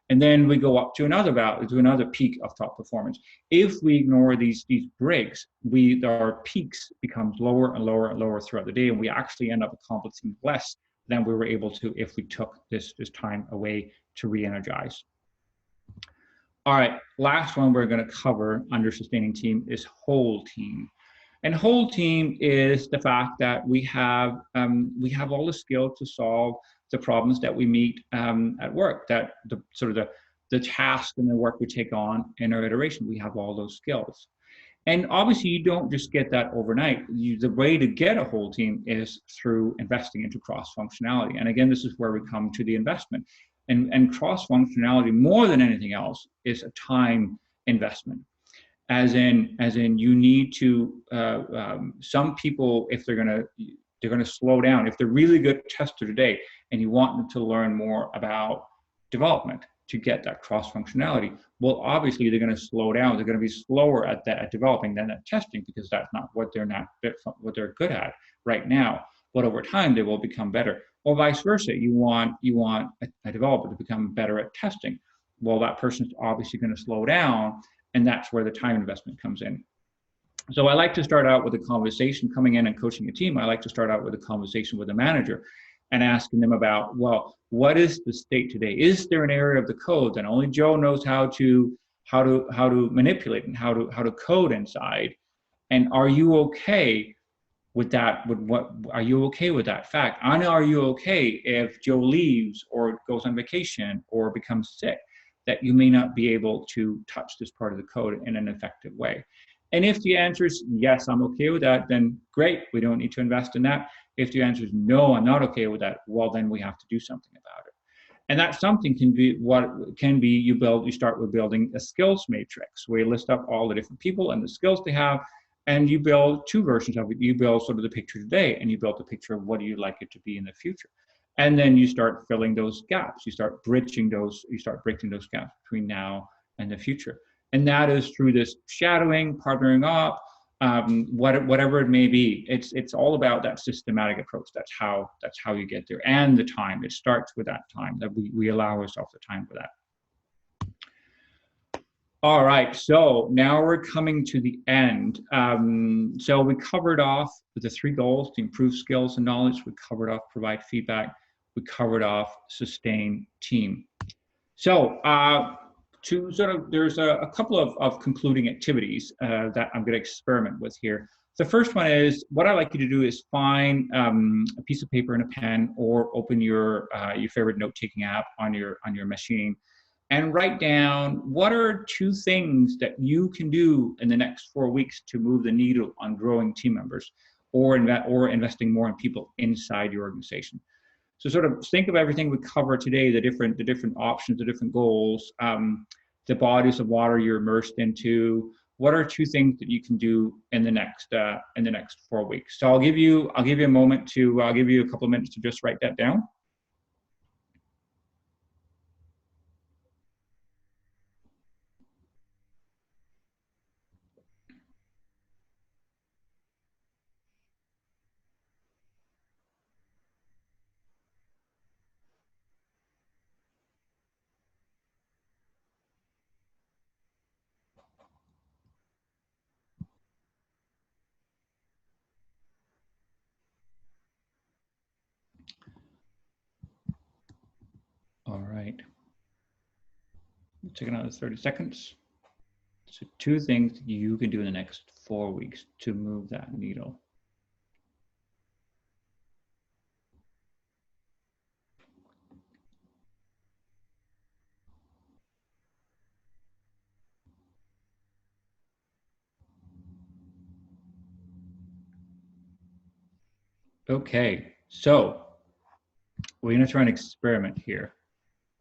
[SPEAKER 1] And then we go up to another peak of top performance. If we ignore these breaks, our peaks becomes lower and lower and lower throughout the day, and we actually end up accomplishing less than we were able to if we took this time away to re-energize. All right, last one we're going to cover under sustaining team is whole team. And whole team is the fact that we have all the skills to solve the problems that we meet at work, that the task and the work we take on in our iteration, we have all those skills. And obviously you don't just get that overnight. The way to get a whole team is through investing into cross-functionality. And again, this is where we come to the investment. And cross-functionality, more than anything else, is a time investment. As in you need to, some people, if they're gonna slow down, if they're really good tester today and you want them to learn more about development to get that cross-functionality, well, obviously they're gonna slow down. They're gonna be slower at developing than at testing, because that's not what they're good at right now. But over time, they will become better. Or vice versa, you want a developer to become better at testing. Well, that person's obviously gonna slow down, and that's where the time investment comes in. So I like to start out with a conversation. Coming in and coaching a team, I like to start out with a conversation with a manager and asking them about, well, what is the state today? Is there an area of the code that only Joe knows how to manipulate and how to code inside? And are you okay with that? Are you okay with that fact? And are you okay if Joe leaves or goes on vacation or becomes sick, that you may not be able to touch this part of the code in an effective way? And if the answer is yes, I'm okay with that, then great, we don't need to invest in that. If the answer is no, I'm not okay with that, well, then we have to do something about it. And that something can be you start with building a skills matrix, where you list up all the different people and the skills they have, and you build two versions of it. You build sort of the picture today, and you build the picture of what do you like it to be in the future. And then you start filling those gaps. You start bridging those gaps between now and the future. And that is through this shadowing, partnering up, whatever it may be. It's all about that systematic approach. That's how you get there. And the time, it starts with that time, that we allow ourselves the time for that. All right, so now we're coming to the end. So we covered off the three goals: to improve skills and knowledge. We covered off provide feedback. We covered off sustain team. So there's a couple of concluding activities that I'm going to experiment with here. the first one is, what I like you to do is find a piece of paper and a pen, or open your favorite note-taking app on your machine, and write down what are 2 things that you can do in the next 4 weeks to move the needle on growing team members, or investing more in people inside your organization. So sort of think of everything we cover today, the different options, the different goals, the bodies of water you're immersed into. What are 2 things that you can do in the next 4 weeks? So I'll give you a moment to, I'll give you a couple of minutes to just write that down. All right. Take another 30 seconds. So 2 things you can do in the next 4 weeks to move that needle. Okay, so we're gonna try an experiment here.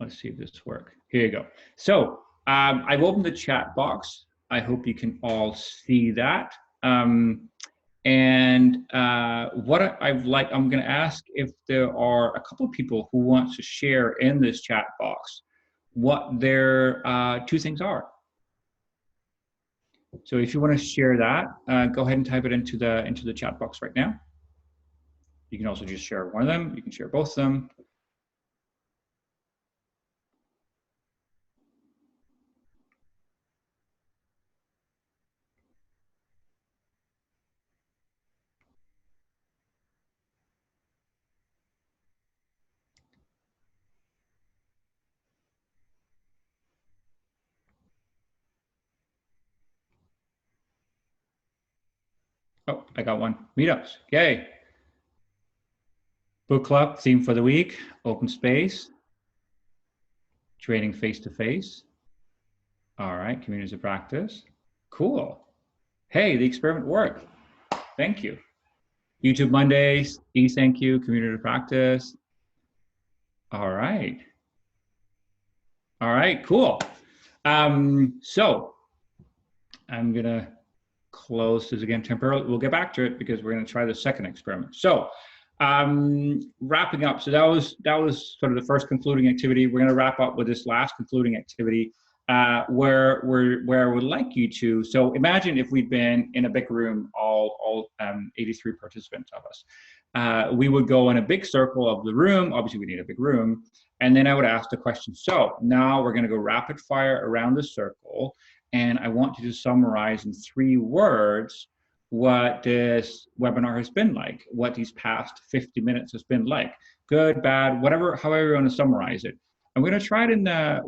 [SPEAKER 1] Let's see if this works. Here you go. So I've opened the chat box. I hope you can all see that. I'm going to ask if there are a couple of people who want to share in this chat box what their 2 things are. So if you want to share that, go ahead and type it into the chat box right now. You can also just share one of them. You can share both of them. Oh, I got one. Meetups. Yay. Book club theme for the week. Open space. Training face-to-face. All right. Communities of practice. Cool. Hey, the experiment worked. Thank you. YouTube Mondays. Thank you. Community of practice. All right. All right. Cool. So I'm going to close this again temporarily. We'll get back to it because we're going to try the second experiment. So wrapping up. So that was sort of the first concluding activity. We're going to wrap up with this last concluding activity where I would like you to. So imagine if we'd been in a big room, all 83 participants of us. We would go in a big circle of the room. Obviously, we need a big room. And then I would ask the question. So now we're going to go rapid fire around the circle. And I want you to summarize in 3 words what this webinar has been like, what these past 50 minutes has been like, good, bad, whatever, however you want to summarize it. I'm going to try it in the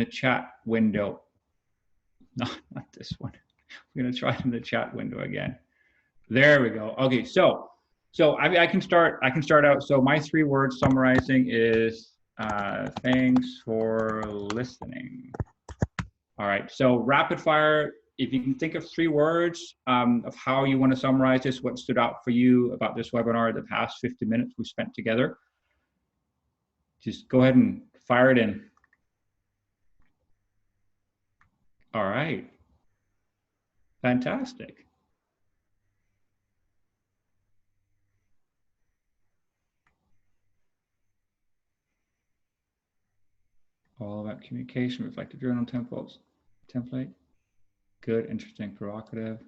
[SPEAKER 1] chat window. No, not this one. We're going to try it in the chat window again. There we go. Okay, so I can start out. So my 3 words summarizing is thanks for listening. All right, so rapid fire, if you can think of 3 words of how you want to summarize this, what stood out for you about this webinar, the past 50 minutes we spent together, just go ahead and fire it in. All right, fantastic. All about communication, reflective journal template. Good, interesting, provocative.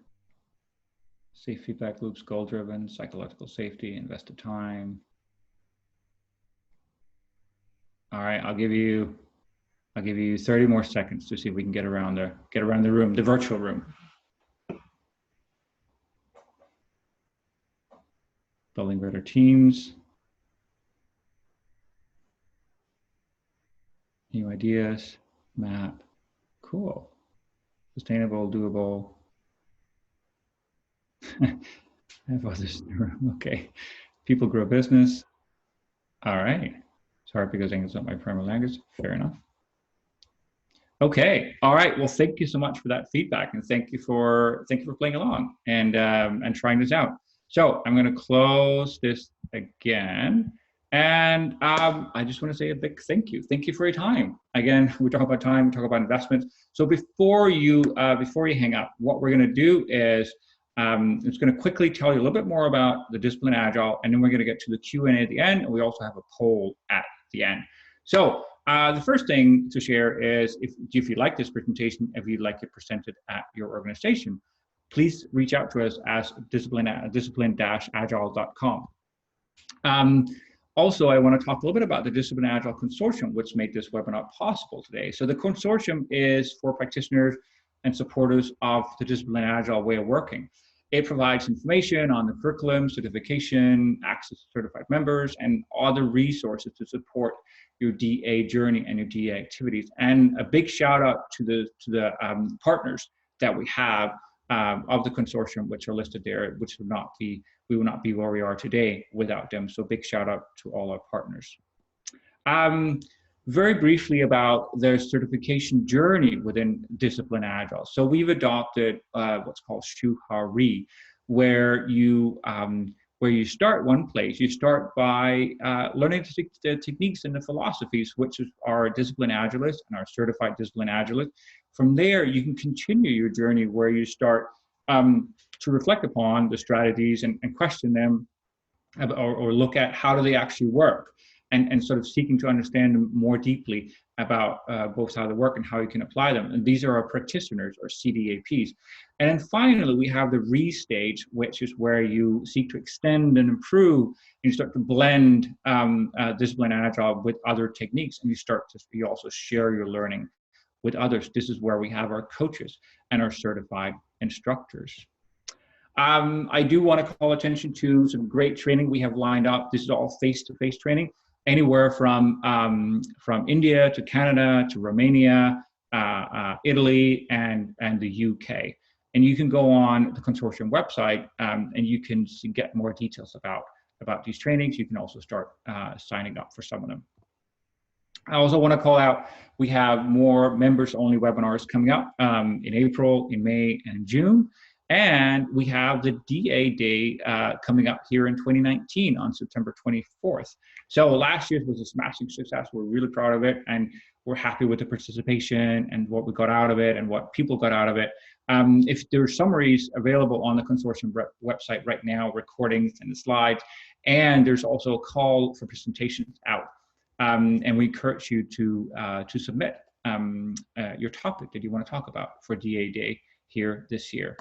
[SPEAKER 1] Safe feedback loops, goal-driven, psychological safety, invested time. All right, I'll give you 30 more seconds to see if we can get around the room, the virtual room. Building better teams. New ideas, map. Cool. Sustainable, doable. Have others in the room. Okay. People grow business. All right. Sorry, because English is not my primary language. Fair enough. Okay. All right. Well, thank you so much for that feedback, and thank you for playing along and trying this out. So I'm going to close this again, and I just want to say a big thank you. Thank you for your time. Again, we talk about time, we talk about investments. So before you hang up, what we're going to do is I'm just going to quickly tell you a little bit more about the discipline Agile, and then we're going to get to the Q&A at the end, and we also have a poll at the end. So the first thing to share is if you like this presentation, if you'd like it presented at your organization, please reach out to us as discipline-agile.com. Also, I want to talk a little bit about the Discipline Agile Consortium, which made this webinar possible today. So the consortium is for practitioners and supporters of the Discipline Agile way of working. It provides information on the curriculum, certification, access to certified members, and other resources to support your DA journey and your DA activities. And a big shout out to the partners that we have of the consortium, which are listed there, which would not be, we would not be where we are today without them. So big shout out to all our partners. Very briefly about their certification journey within Discipline Agile. So we've adopted what's called Shuhari, where you start one place. You start by learning the techniques and the philosophies, which are Discipline Agilists and our certified Discipline Agilists. From there, you can continue your journey where you start to reflect upon the strategies and question them, or look at how do they actually work. And sort of seeking to understand them more deeply about both how they work and how you can apply them. And these are our practitioners, or CDAPs. And then finally, we have the restage, which is where you seek to extend and improve, and you start to blend Discipline Agile with other techniques, and you also share your learning with others. This is where we have our coaches and our certified instructors. I do want to call attention to some great training we have lined up. This is all face-to-face training, anywhere from India to Canada to Romania, Italy, and the UK. And you can go on the consortium website and you can get more details about these trainings. You can also start signing up for some of them. I also want to call out, we have more members-only webinars coming up in April, in May, and June. And we have the DA Day coming up here in 2019 on September 24th. So last year's was a smashing success. We're really proud of it, and we're happy with the participation and what we got out of it and what people got out of it. If there are summaries available on the consortium website right now, recordings and the slides, and there's also a call for presentations out. And we encourage you to submit your topic that you want to talk about for DA Day here this year.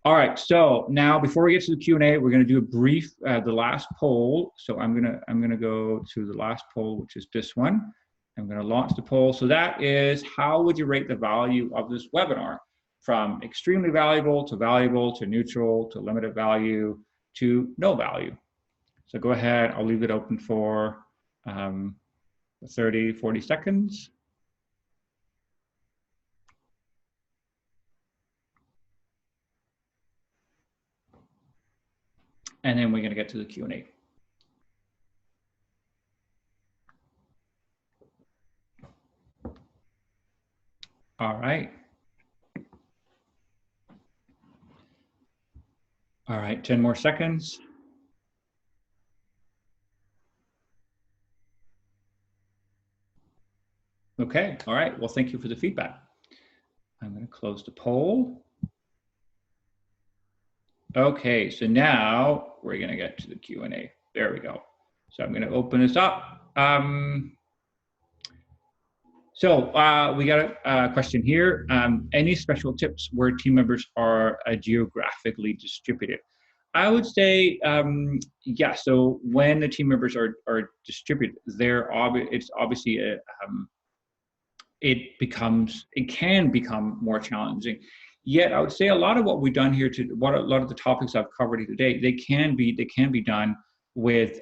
[SPEAKER 1] All right, so now before we get to the Q&A, we're going to do a brief, the last poll. So I'm gonna go to the last poll, which is this one. I'm going to launch the poll. So that is, how would you rate the value of this webinar, from extremely valuable to neutral to limited value to no value? So go ahead, I'll leave it open for 30, 40 seconds. And then we're going to get to the Q&A. All right. All right, 10 more seconds. Okay, all right, well, thank you for the feedback. I'm going to close the poll. Okay, so now we're going to get to the Q&A. There we go. So I'm going to open this up. So we got a question here. Any special tips where team members are geographically distributed? I would say, yeah, so when the team members are distributed, it's obviously it can become more challenging. Yet I would say a lot of what we've done here, a lot of the topics I've covered here today, they can be done with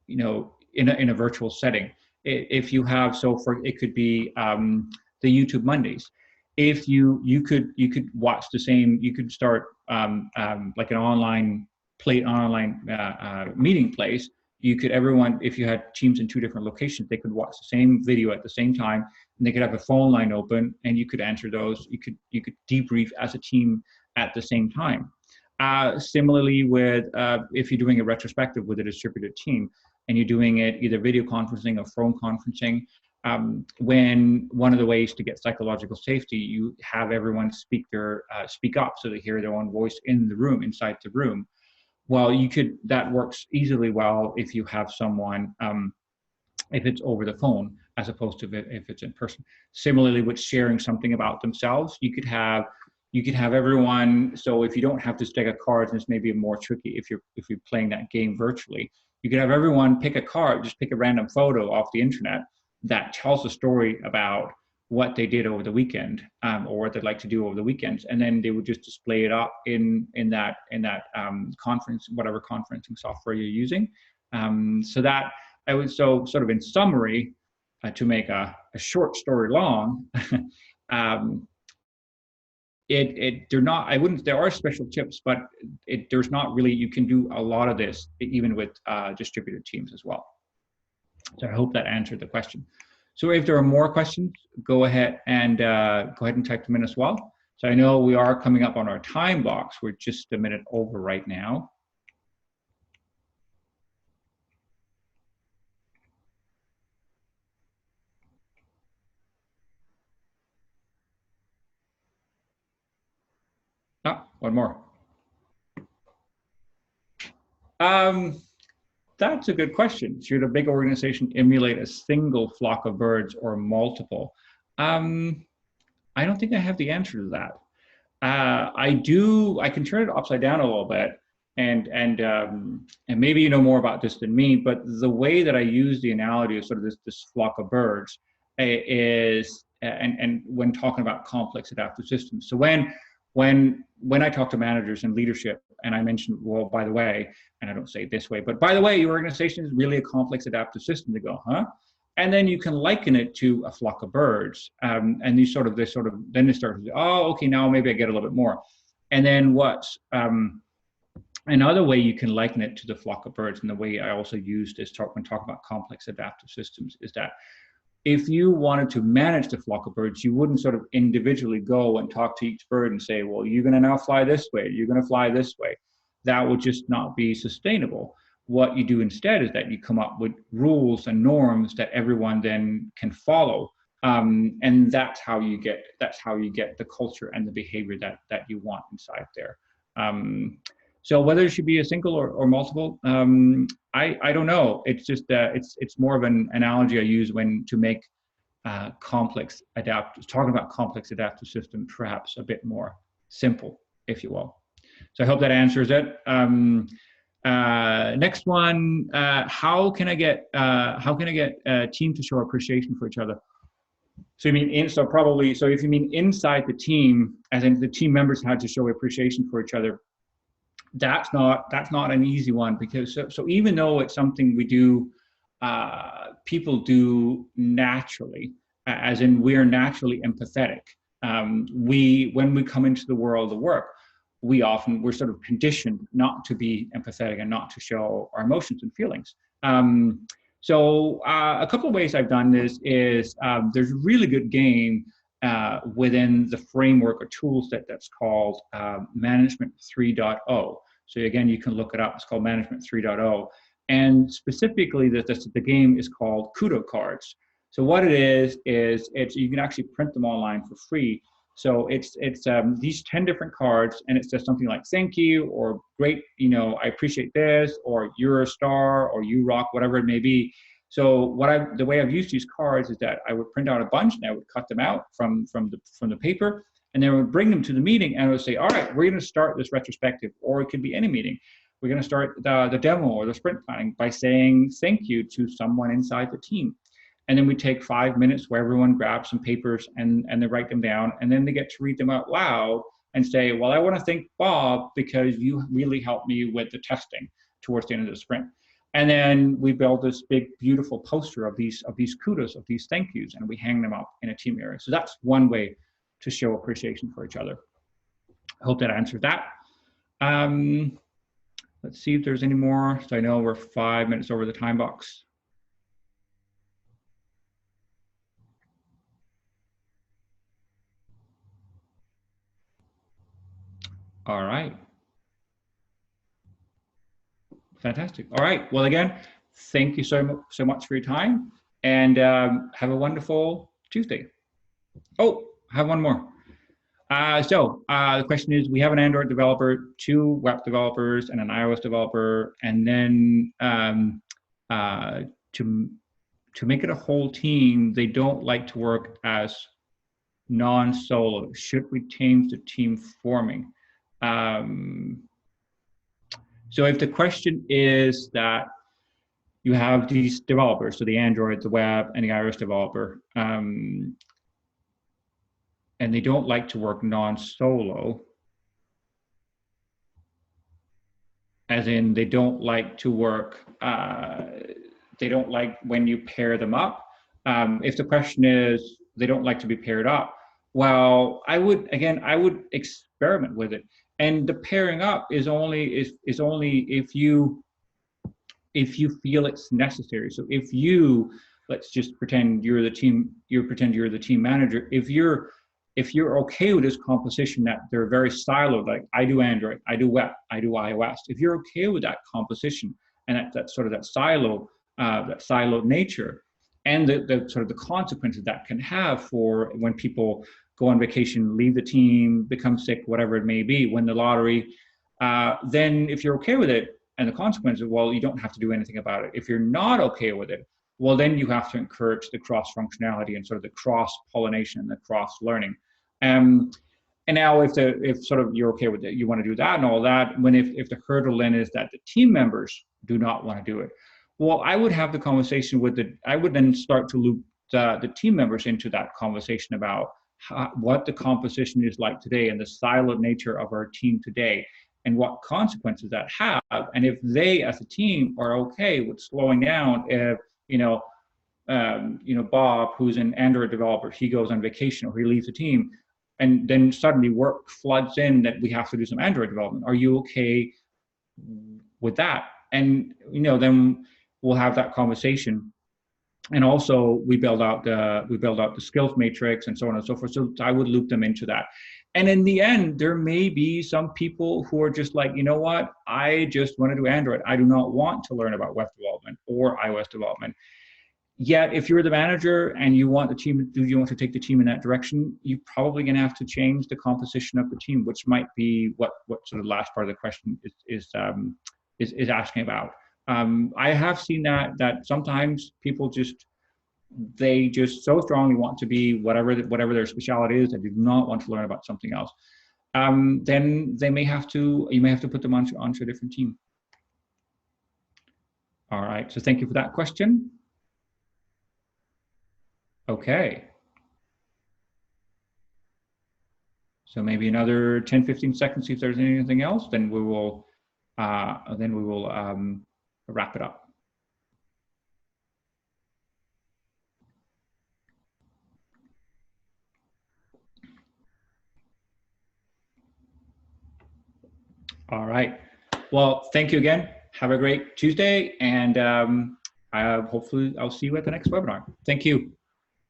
[SPEAKER 1] you know, in a virtual setting. If you have, it could be the YouTube Mondays. if you could watch the same, you could start like an online meeting place. You could, everyone, if you had teams in 2 different locations, they could watch the same video at the same time, and they could have a phone line open, and you could answer those. You could debrief as a team at the same time. Similarly, with if you're doing a retrospective with a distributed team, and you're doing it either video conferencing or phone conferencing, when one of the ways to get psychological safety, you have everyone speak up so they hear their own voice in the room, inside the room. Well, that works easily well if you have someone, if it's over the phone, as opposed to if it's in person. Similarly, with sharing something about themselves, you could have everyone. So if you don't have this deck of cards, and it's maybe more tricky if you're playing that game virtually, you could have everyone pick a card, just pick a random photo off the internet that tells a story about what they did over the weekend, or what they'd like to do over the weekends, and then they would just display it up in that conference, whatever conferencing software you're using. So that I would, so sort of in summary, to make a short story long, they're not, I wouldn't, there are special tips, but there's not really, you can do a lot of this even with distributed teams as well. So I hope that answered the question. So if there are more questions, go ahead and type them in as well. So I know we are coming up on our time box. We're just a minute over right now. One more. That's a good question. Should a big organization emulate a single flock of birds or multiple? I don't think I have the answer to that. I can turn it upside down a little bit, and maybe you know more about this than me, but the way that I use the analogy of sort of this flock of birds is, and when talking about complex adaptive systems. So when I talk to managers and leadership, and I mention, well, by the way, and I don't say it this way, but by the way, your organization is really a complex adaptive system. They go, huh? And then you can liken it to a flock of birds. And then they start to say, oh, okay, now maybe I get a little bit more. And then another way you can liken it to the flock of birds, and the way I also use this when talking about complex adaptive systems, is that if you wanted to manage the flock of birds, you wouldn't sort of individually go and talk to each bird and say, well, you're going to now fly this way, you're going to fly this way. That would just not be sustainable. What you do instead is that you come up with rules and norms that everyone then can follow, and that's how you get the culture and the behavior that you want inside there. So whether it should be a single or multiple, I don't know. It's just it's more of an analogy I use to make talking about complex adaptive system perhaps a bit more simple, if you will. So I hope that answers it. Next one, how can I get a team to show appreciation for each other? So you mean so if you mean inside the team, as in the team members had to show appreciation for each other, that's not an easy one, because so even though it's something we do, people do naturally, as in we're naturally empathetic. When we come into the world of work, we're sort of conditioned not to be empathetic and not to show our emotions and feelings. So a couple of ways I've done this is there's a really good game within the framework or tool set that's called Management 3.0. So again, you can look it up. It's called Management 3.0. And specifically, the game is called Kudo cards. So what it is you can actually print them online for free. So it's these 10 different cards, and it says something like thank you, or great, I appreciate this, or you're a star, or you rock, whatever it may be. So the way I've used these cards is that I would print out a bunch, and I would cut them out from the paper, and then I would bring them to the meeting, and I would say, all right, we're going to start this retrospective, or it could be any meeting. We're going to start the demo or the sprint planning by saying thank you to someone inside the team. And then we take 5 minutes where everyone grabs some papers and they write them down, and then they get to read them out loud and say, well, I want to thank Bob because you really helped me with the testing towards the end of the sprint. And then we build this big, beautiful poster of these kudos, of these thank yous, and we hang them up in a team area. So that's one way to show appreciation for each other. I hope that answered that. Let's see if there's any more. So I know we're 5 minutes over the time box. All right. Fantastic. All right. Well, again, thank you so much for your time, and have a wonderful Tuesday. Oh, I have one more. The question is, we have an Android developer, 2 web developers, and an iOS developer, and then to make it a whole team, they don't like to work as non-solo. Should we change the team forming? So if the question is that you have these developers, so the Android, the web, and the iOS developer, and they don't like to work non-solo, as in they don't like to work, they don't like when you pair them up. If the question is they don't like to be paired up, well, I would experiment with it. And the pairing up is only if you feel it's necessary. So if you, let's just pretend you're the team manager. If you're okay with this composition that they're very siloed, like I do Android, I do web, I do iOS. If you're okay with that composition and that sort of that siloed nature, and the sort of the consequences that can have for when people go on vacation, leave the team, become sick, whatever it may be, win the lottery, then if you're okay with it and the consequences, well, you don't have to do anything about it. If you're not okay with it, well, then you have to encourage the cross-functionality and sort of the cross-pollination and the cross-learning. And now if sort of you're okay with it, you want to do that and all that, if the hurdle then is that the team members do not want to do it, well, I would have the conversation I would then start to loop the team members into that conversation about what the composition is like today and the siloed nature of our team today and what consequences that have. And if they as a team are okay with slowing down, if, Bob, who's an Android developer, he goes on vacation or he leaves the team, and then suddenly work floods in that we have to do some Android development. Are you okay with that? And, then we'll have that conversation. And also we build out the skills matrix and so on and so forth. So I would loop them into that. And in the end, there may be some people who are just like, you know what, I just want to do Android. I do not want to learn about web development or iOS development. Yet, if you're the manager and you want to take the team in that direction, you're probably going to have to change the composition of the team, which might be what sort of the last part of the question is asking about. I have seen that sometimes people they just so strongly want to be whatever their specialty is, and do not want to learn about something else. Then you may have to put them onto a different team. All right, so thank you for that question. Okay. So maybe another 10, 15 seconds, see if there's anything else, then we will wrap it up. All right. Well, thank you again. Have a great Tuesday, and hopefully I'll see you at the next webinar. Thank you.